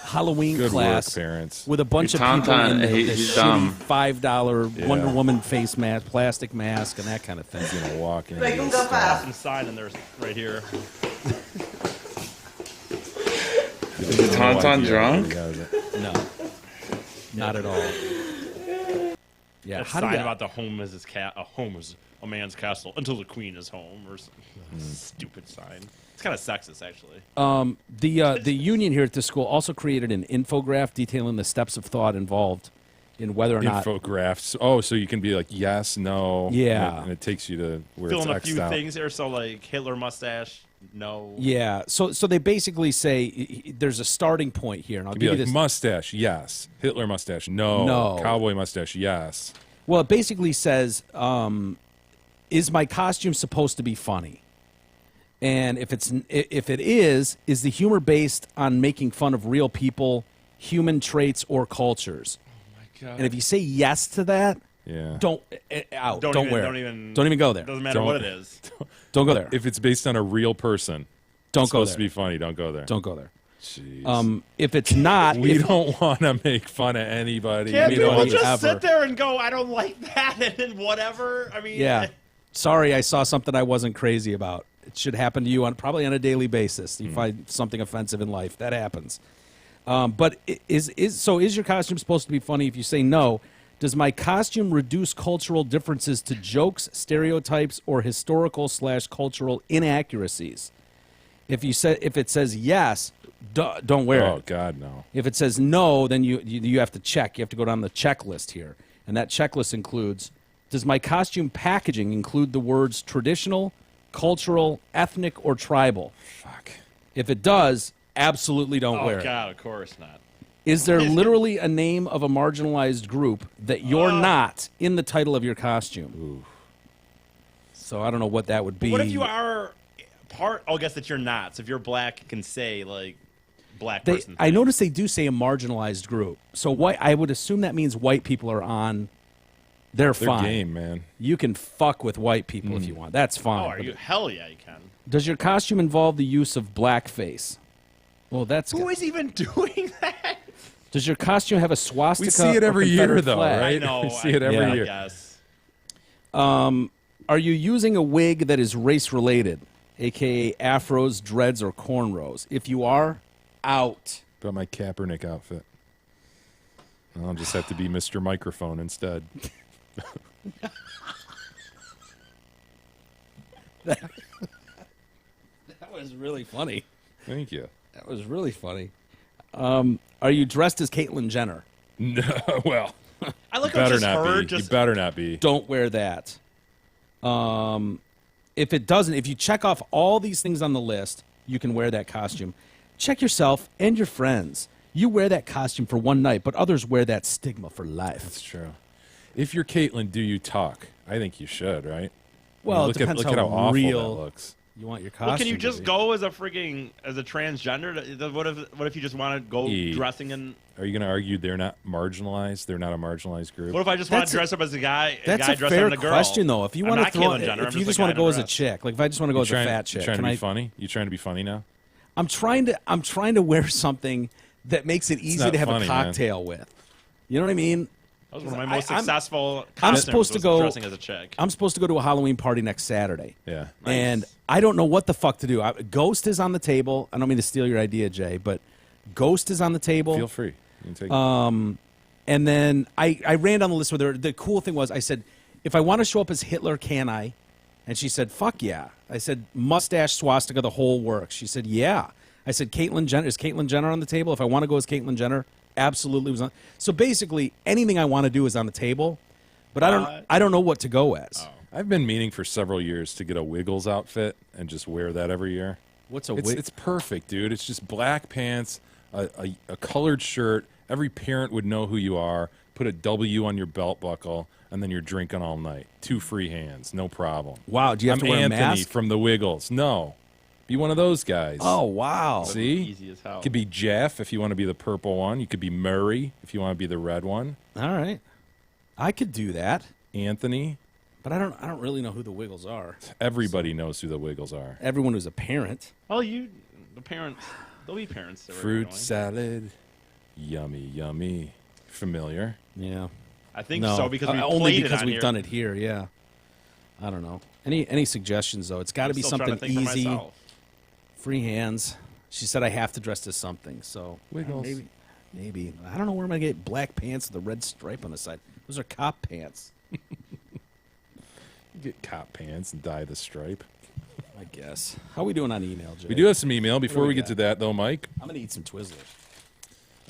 Halloween Good class work, parents. with a bunch of Your people in Tauntaun, the he's shitty dumb. $5 Yeah. Wonder Woman face mask, plastic mask, and that kind of thing. He's gonna walk in. Make and him get go fast. Some sign in there right here. Is the Tauntaun drunk? No, not at all. Yeah, That how do sign you? about the home is a home is a man's castle until the queen is home, or some stupid sign. It's kind of sexist, actually. The union here at this school also created an infograph detailing the steps of thought involved in whether or not. Infographs. Oh, so you can be like yes, no. Yeah. And it takes you to where Fill in a it's few X'd out. things here, so like Hitler mustache, no. Yeah, so they basically say there's a starting point here, and I'll It could be give you like this. mustache, yes. Hitler mustache, no. No. Cowboy mustache, yes. Well, it basically says, is my costume supposed to be funny? And if it is the humor based on making fun of real people, human traits, or cultures? Oh my god. And if you say yes to that, Yeah. don't wear it. Don't even go there. Doesn't matter Don't- what it is. Don't go there. If it's based on a real person, Don't it's go supposed there. to be funny, don't go there. Don't go there. Jeez. If it's not, We don't want to make fun of anybody. Can't We people don't just ever. sit there and go, I don't like that, and then whatever? I mean, Yeah. Sorry, I saw something I wasn't crazy about. It should happen to you probably on a daily basis. You find something offensive in life. That happens. But is your costume supposed to be funny? If you say no, does my costume reduce cultural differences to jokes, stereotypes, or historical/cultural inaccuracies? If it says yes, don't wear it. Oh God, no. If it says no, then you have to check. You have to go down the checklist here. And that checklist includes, does my costume packaging include the words traditional, cultural, ethnic, or tribal? Fuck. If it does, absolutely don't Oh wear it. god, of course not. Is there literally a name of a marginalized group that you're not in the title of your costume? Ooh. So I don't know what that would be. What if you are part? I guess that you're not. So if you're black, it can say like black person. I notice they do say a marginalized group. So white, I would assume that means white people are on. They're fine. Game, man. You can fuck with white people if you want. That's fine. Oh, are you? Hell yeah, you can. Does your costume involve the use of blackface? Well, that's Who is even doing that? Does your costume have a swastika? We see it or every year, Confederate though, flag? right? I know. We see it every I year. guess. Are you using a wig that is race related, aka afros, dreads, or cornrows? If you are, out. About my Kaepernick outfit. I'll just have to be Mr. Microphone instead. That was really funny. Thank you. That was really funny. Are you dressed as Caitlyn Jenner? No, well, I look you better just not her. be. Just You better not be. Don't wear that. If it doesn't, if you check off all these things on the list, you can wear that costume. Check yourself and your friends. You wear that costume for one night, but others wear that stigma for life. That's true. If you're Caitlyn, do you talk? I think you should, right? Well, look it depends at how awful real that looks. you want your costume. Well, can you to just be. go as a transgender? What if you just want to go dressing in? Are you going to argue they're not marginalized? They're not a marginalized group. What if I just want That's to dress up as a guy? That's guy a dressed fair up as a girl? question, though. If you I'm want not to throw, Caitlyn Jenner, I'm if you just just a want guy to go in as a dress. chick, like if I just want to go as a fat chick, You trying can to be I? funny? You trying to be funny now? I'm trying to wear something that makes it easy not to have funny, a man. cocktail with. You know what I mean? That was one of my most I'm- successful. I'm costumes supposed to was go dressing as a chick. I'm supposed to go to a Halloween party next Saturday. Yeah. And I don't know what the fuck to do. Ghost is on the table. I don't mean to steal your idea, Jay, but Ghost is on the table. Feel free. You can take it. And then I ran down the list with her. The cool thing was I said, if I want to show up as Hitler, can I? And she said, fuck yeah. I said, mustache, swastika, the whole works. She said, yeah. I said, Caitlyn Jenner, is Caitlyn Jenner on the table? If I want to go as Caitlyn Jenner, absolutely was on. So basically, anything I want to do is on the table, but I don't know what to go as. I've been meaning for several years to get a Wiggles outfit and just wear that every year. What's a It's, wig? it's perfect, dude. It's just black pants, a colored shirt. Every parent would know who you are. Put a W on your belt buckle, and then you're drinking all night. 2 free hands, no problem. Wow, do you have I'm to wear Anthony a mask? from the Wiggles. No. Be one of those guys. Oh, wow. See? Easy as hell. Could be Jeff if you want to be the purple one. You could be Murray if you want to be the red one. All right. I could do that, Anthony. but I don't really know who the Wiggles are. Everybody knows who the Wiggles are. Everyone who's a parent. Well, the parents, there'll be parents. That were Fruit going. salad. Yummy, yummy. Familiar. Yeah. I think No, so because we only played because it on we've here. done it here. Yeah. I don't know. Any suggestions though? It's got to I'm be still trying something to think for easy. myself. Free hands. She said I have to dress as something. So Wiggles. maybe. I don't know where I'm gonna get black pants with a red stripe on the side. Those are cop pants, Get cop pants and dye the stripe. I guess. How are we doing on email, Jay? We do have some email. Before we we get got? to that, though, Mike. I'm gonna eat some Twizzlers.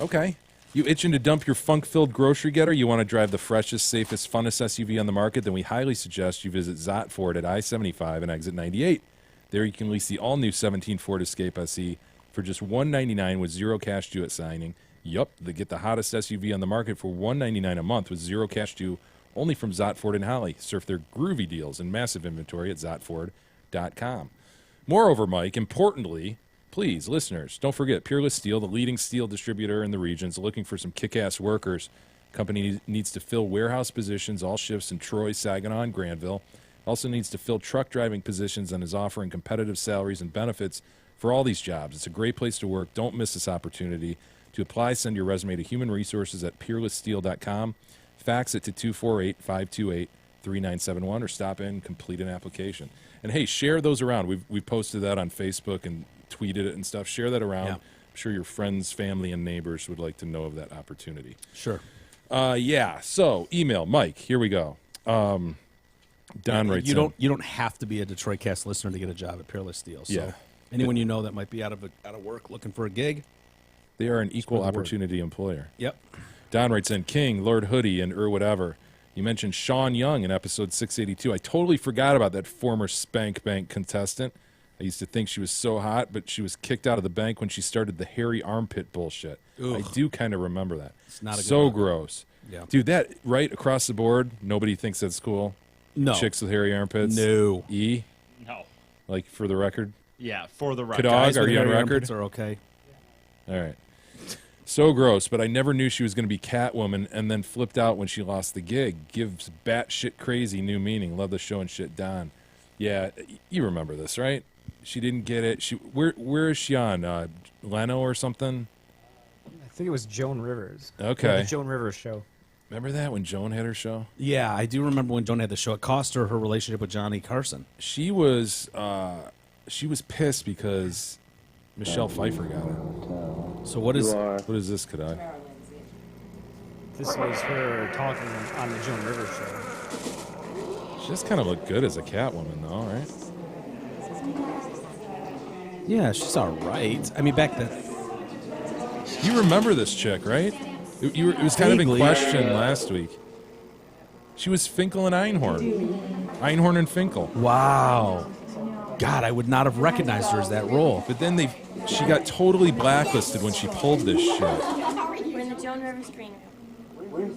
Okay. You itching to dump your funk-filled grocery getter? You want to drive the freshest, safest, funnest SUV on the market? Then we highly suggest you visit Zott Ford at I-75 and exit 98. There you can lease the all-new 17 Ford Escape SE for just $199 with zero cash due at signing. Yup, they get the hottest SUV on the market for $199 a month with zero cash due only from Zott Ford and Holly. Surf their groovy deals and massive inventory at ZottFord.com. Moreover, Mike, importantly, please, listeners, don't forget, Peerless Steel, the leading steel distributor in the region, is looking for some kick-ass workers. Company needs to fill warehouse positions, all shifts in Troy, Saginaw, and Granville. Also needs to fill truck driving positions and is offering competitive salaries and benefits for all these jobs. It's a great place to work. Don't miss this opportunity. To apply, send your resume to human resources at peerlesssteel.com. Fax it to 248-528-3971 or stop in, complete an application. And hey, share those around. We've posted that on Facebook and tweeted it and stuff. Share that around. Yeah. I'm sure your friends, family, and neighbors would like to know of that opportunity. Sure. Yeah. So email Mike. Here we go. Don writes in. You don't have to be a Detroit Cast listener to get a job at Peerless Steel. So Yeah. anyone you know that might be out of work looking for a gig. They are an equal Spread the word. opportunity employer. Yep. Don writes in, King, Lord Hoodie, and whatever. You mentioned Sean Young in episode 682. I totally forgot about that former Spank Bank contestant. I used to think she was so hot, but she was kicked out of the bank when she started the hairy armpit bullshit. I do kind of remember that. It's not a good so one. gross. Yeah. Dude, that right across the board, nobody thinks that's cool. No. Chicks with hairy armpits. No. E? No. Like for the record? Yeah, for the record. Kadog, Guys are with you on hairy record? armpits are okay. All right. So gross, but I never knew she was going to be Catwoman and then flipped out when she lost the gig. Gives batshit crazy new meaning. Love the show and shit, Don. Yeah, you remember this, right? She didn't get it. Where is she on? Leno or something? I think it was Joan Rivers. Okay. Yeah, the Joan Rivers show. Remember that when Joan had her show? Yeah, I do remember when Joan had the show. It cost her her relationship with Johnny Carson. She was pissed because Michelle Pfeiffer got it. So what is this, Kadai? This was her talking on the Joan Rivers show. She just kind of looked good as a Catwoman, though, right? Yeah, she's all right. I mean, back then. You remember this chick, right? It was kind of in Vaguely. question last week. She was Finkel and Einhorn. Einhorn and Finkel. Wow. God, I would not have recognized her as that role. But then she got totally blacklisted when she pulled this shit. We're in the Joan Rivers green room.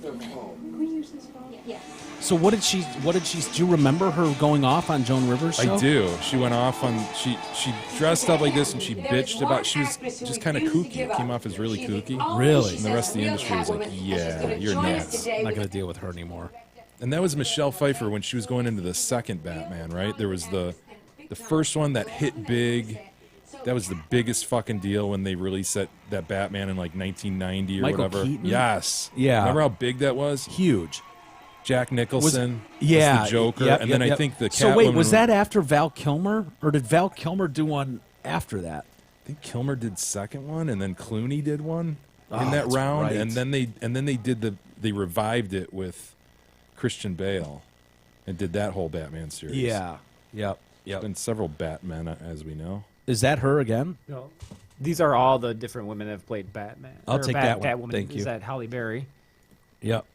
Yes. So what did she do you remember her going off on Joan Rivers' show? I do. She went off on she dressed up like this and she bitched about she was just kind of kooky. It came off as really kooky. Really? And the rest of the industry was like, yeah, you're nuts. I'm not going to deal with her anymore. And that was Michelle Pfeiffer when she was going into the second Batman, right? There was the first one that hit big. That was the biggest fucking deal when they released that Batman in like 1990 or Michael whatever. Keaton? Yes. Yeah. Remember how big that was? Huge. Jack Nicholson was yeah, the Joker. yep, and yep, then yep. I think the Catwoman. So wait, was that after Val Kilmer? Or did Val Kilmer do one after that? I think Kilmer did second one, and then Clooney did one in Oh, that that's round, right. and then they revived it with Christian Bale, and did that whole Batman series. Yeah. Yep. Yep. Been several Batmen, as we know. Is that her again? No. These are all the different women that have played Batman. I'll or take that one. Catwoman. Thank you. Is that Halle Berry? Yep.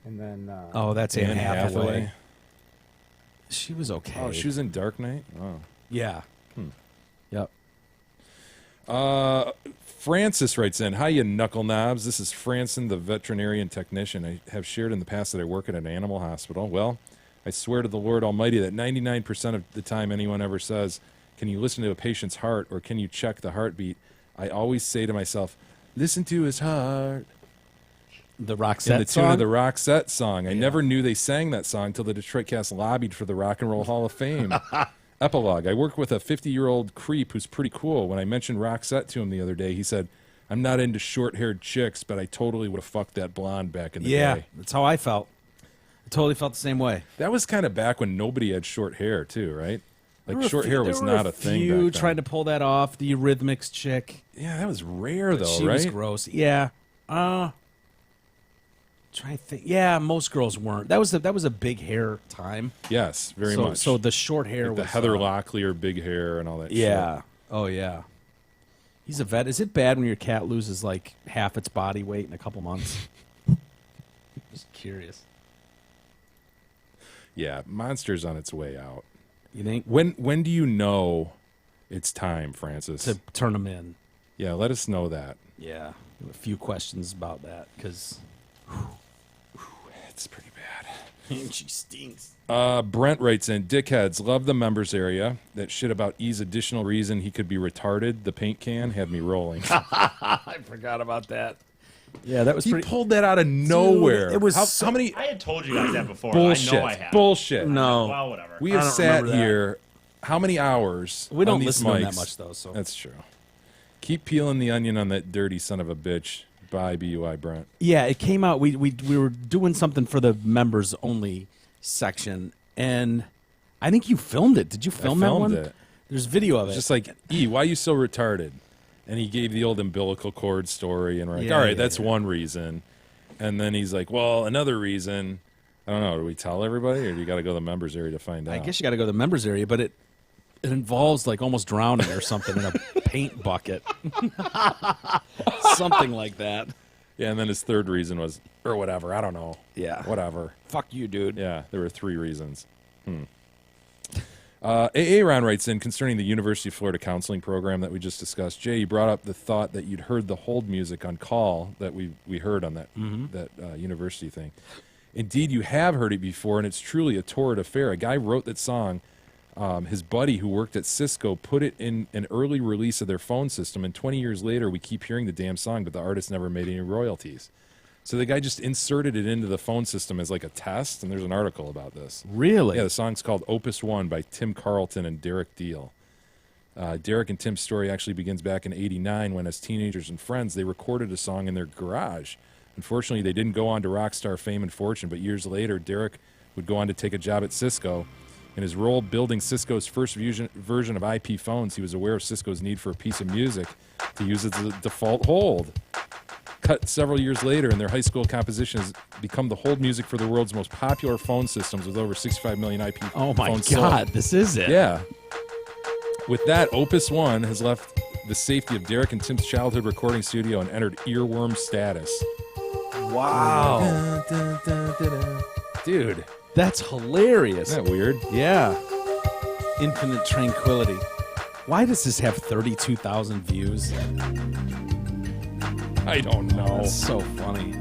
And then Oh, that's Anne Anne Hathaway. Hathaway. She was okay. Oh, she was in Dark Knight. Oh. Yeah. Yep. Francis writes in, "Hi, you knuckle knobs. This is Franson, the veterinarian technician. I have shared in the past that I work at an animal hospital. Well, I swear to the Lord Almighty that 99% of the time anyone ever says, 'Can you listen to a patient's heart or can you check the heartbeat?' I always say to myself, 'Listen to his heart.'" The Roxette in the tune song? of the Roxette song. I never knew they sang that song until the Detroit Cast lobbied for the Rock and Roll Hall of Fame. Epilogue. I work with a 50-year-old creep who's pretty cool. When I mentioned Roxette to him the other day, he said, "I'm not into short-haired chicks, but I totally would have fucked that blonde back in the Yeah, day." that's how I felt. I totally felt the same way. That was kind of back when nobody had short hair, too, right? There Like were short few- hair there was were not a thing few back then. trying to pull that off. The Eurythmics chick. Yeah, that was rare, But though, she right? was gross. Yeah. Try to think. Yeah, most girls weren't. That was a big hair time. Yes, very So- much. so the short hair Like the was, Heather Locklear big hair and all that shit. Yeah. Oh yeah. He's a vet. Is it bad when your cat loses like half its body weight in a couple months? Just curious. Yeah, Monster's on its way out. You think? When do you know it's time, Francis? To turn them in. Yeah, let us know that. Yeah. I have a few questions about that because it's pretty bad. She stinks. Brent writes in, "Dickheads, love the members area. That shit about E's additional reason he could be retarded, the paint can, had me rolling." I forgot about that. Yeah, that was he pretty. pulled that out of nowhere. Dude, it was how many I had told you guys that before. bullshit? I know I have. Bullshit. No. Well, whatever. We I have don't sat remember that. here. How many hours? We don't on these listen to mics? him that much, though, so. That's true. Keep peeling the onion on that dirty son of a bitch. Bye, BUI Brent. Yeah, it came out. We were doing something for the members only section, and I think you filmed it. Did you film that filmed one? it. There's video of it. Just like, E, why are you so retarded? And he gave the old umbilical cord story, and we're like, Yeah, all right, yeah, that's yeah. one reason. And then he's like, well, another reason. I don't know. Do we tell everybody, or do you got to go to the members area to find out? I guess you got to go to the members area, but it involves like almost drowning or something in a paint bucket, something like that. Yeah, and then his third reason was, or whatever. I don't know. Yeah. Whatever. Fuck you, dude. Yeah, there were 3 reasons. AA Ron writes in concerning the University of Florida counseling program that we just discussed. Jay, you brought up the thought that you'd heard the hold music on call that we heard on that university thing. Indeed, you have heard it before, and it's truly a torrid affair. A guy wrote that song. His buddy who worked at Cisco put it in an early release of their phone system, and 20 years later, we keep hearing the damn song, but the artist never made any royalties. So the guy just inserted it into the phone system as like a test, and there's an article about this. Really? Yeah, the song's called Opus 1 by Tim Carlton and Derek Deal. Derek and Tim's story actually begins back in '89 when, as teenagers and friends, they recorded a song in their garage. Unfortunately, they didn't go on to rock star fame and fortune, but years later, Derek would go on to take a job at Cisco. In his role building Cisco's first version of IP phones, he was aware of Cisco's need for a piece of music to use as a default hold. Cut several years later, and their high school composition has become the hold music for the world's most popular phone systems with over 65 million IP Oh my phones God, sold. this is it. Yeah. With that, Opus 1 has left the safety of Derek and Tim's childhood recording studio and entered earworm status. Wow. Dude. That's hilarious. Isn't that weird? Yeah. Infinite Tranquility. Why does this have 32,000 views? I don't know. That's so funny.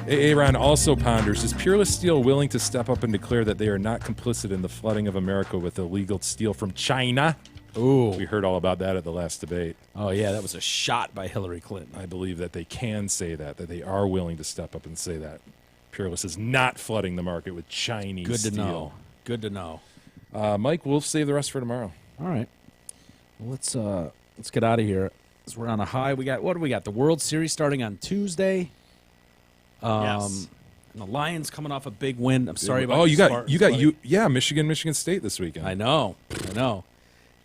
Aaron also ponders, is Peerless Steel willing to step up and declare that they are not complicit in the flooding of America with illegal steel from China? Ooh. We heard all about that at the last debate. Oh, yeah, that was a shot by Hillary Clinton. I believe that they can say that they are willing to step up and say that. Peerless is not flooding the market with Chinese Good to steel. know. Good to know. Mike, we'll save the rest for tomorrow. All right. Well, let's get out of here. 'Cause we're on a high. What do we got? The World Series starting on Tuesday. Yes. And the Lions coming off a big win. I'm sorry about Oh, you got Spartans. Michigan State this weekend. I know.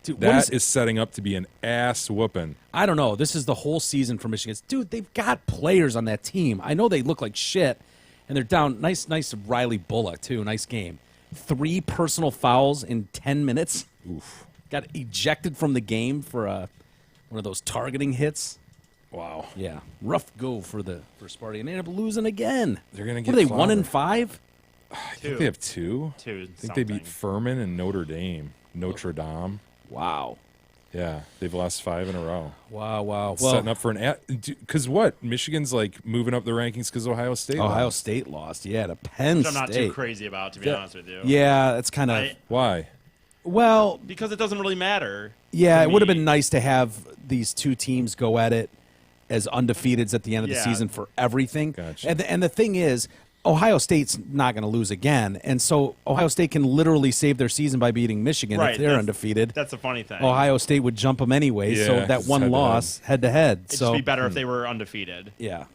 Dude, That is setting up to be an ass whooping. I don't know. This is the whole season for Michigan. Dude, they've got players on that team. I know they look like shit, and they're down. Nice Riley Bullock, too. Nice game. 3 personal fouls in 10 minutes. Oof. Got ejected from the game for one of those targeting hits. Wow. Yeah. Rough go for Sparty, and they end up losing again. They're going to What get are they, 1-5? I think they have 2. Two I think they beat Furman and Notre Dame. Notre Dame. Wow. Yeah, they've lost 5 in a row. Wow. Well, setting up for because what? Michigan's like moving up the rankings because Ohio State lost. State lost. Yeah, to Penn Which State. I'm not too crazy about, to be honest with you. Yeah, that's kind of why. Well, because it doesn't really matter. Yeah, it would have been nice to have these two teams go at it as undefeateds at the end of the season for everything. Gotcha. And the thing is, Ohio State's not going to lose again, and so Ohio State can literally save their season by beating Michigan if they're undefeated. That's the funny thing. Ohio State would jump them anyway, so that one loss head-to-head. It'd just be better if they were undefeated. Yeah.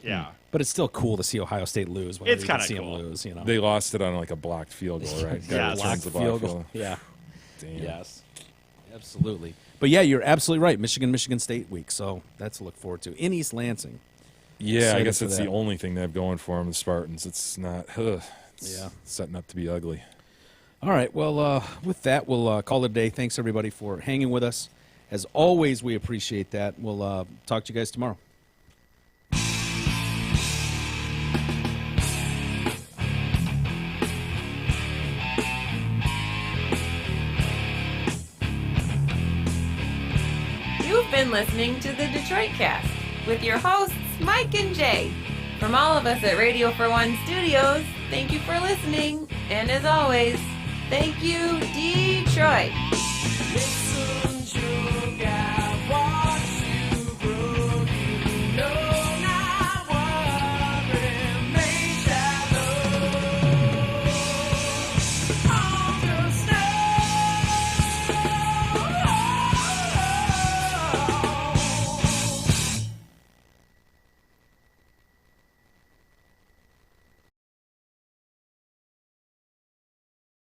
Yeah. But it's still cool to see Ohio State lose. It's kind of cool. Them lose, you know. They lost it on like a blocked field goal, right? Yeah, blocked field goal. Yeah. Damn. Yes. Absolutely. But yeah, you're absolutely right. Michigan State week, so that's to look forward to in East Lansing. Yeah, I Excited guess for that's that. the only thing they have going for them, the Spartans. It's not, it's setting up to be ugly. All right. Well, with that, we'll call it a day. Thanks, everybody, for hanging with us. As always, we appreciate that. We'll talk to you guys tomorrow. You've been listening to the Detroit Cast with your hosts, Mike and Jay. From all of us at Radio for One Studios, thank you for listening. And as always, thank you, Detroit.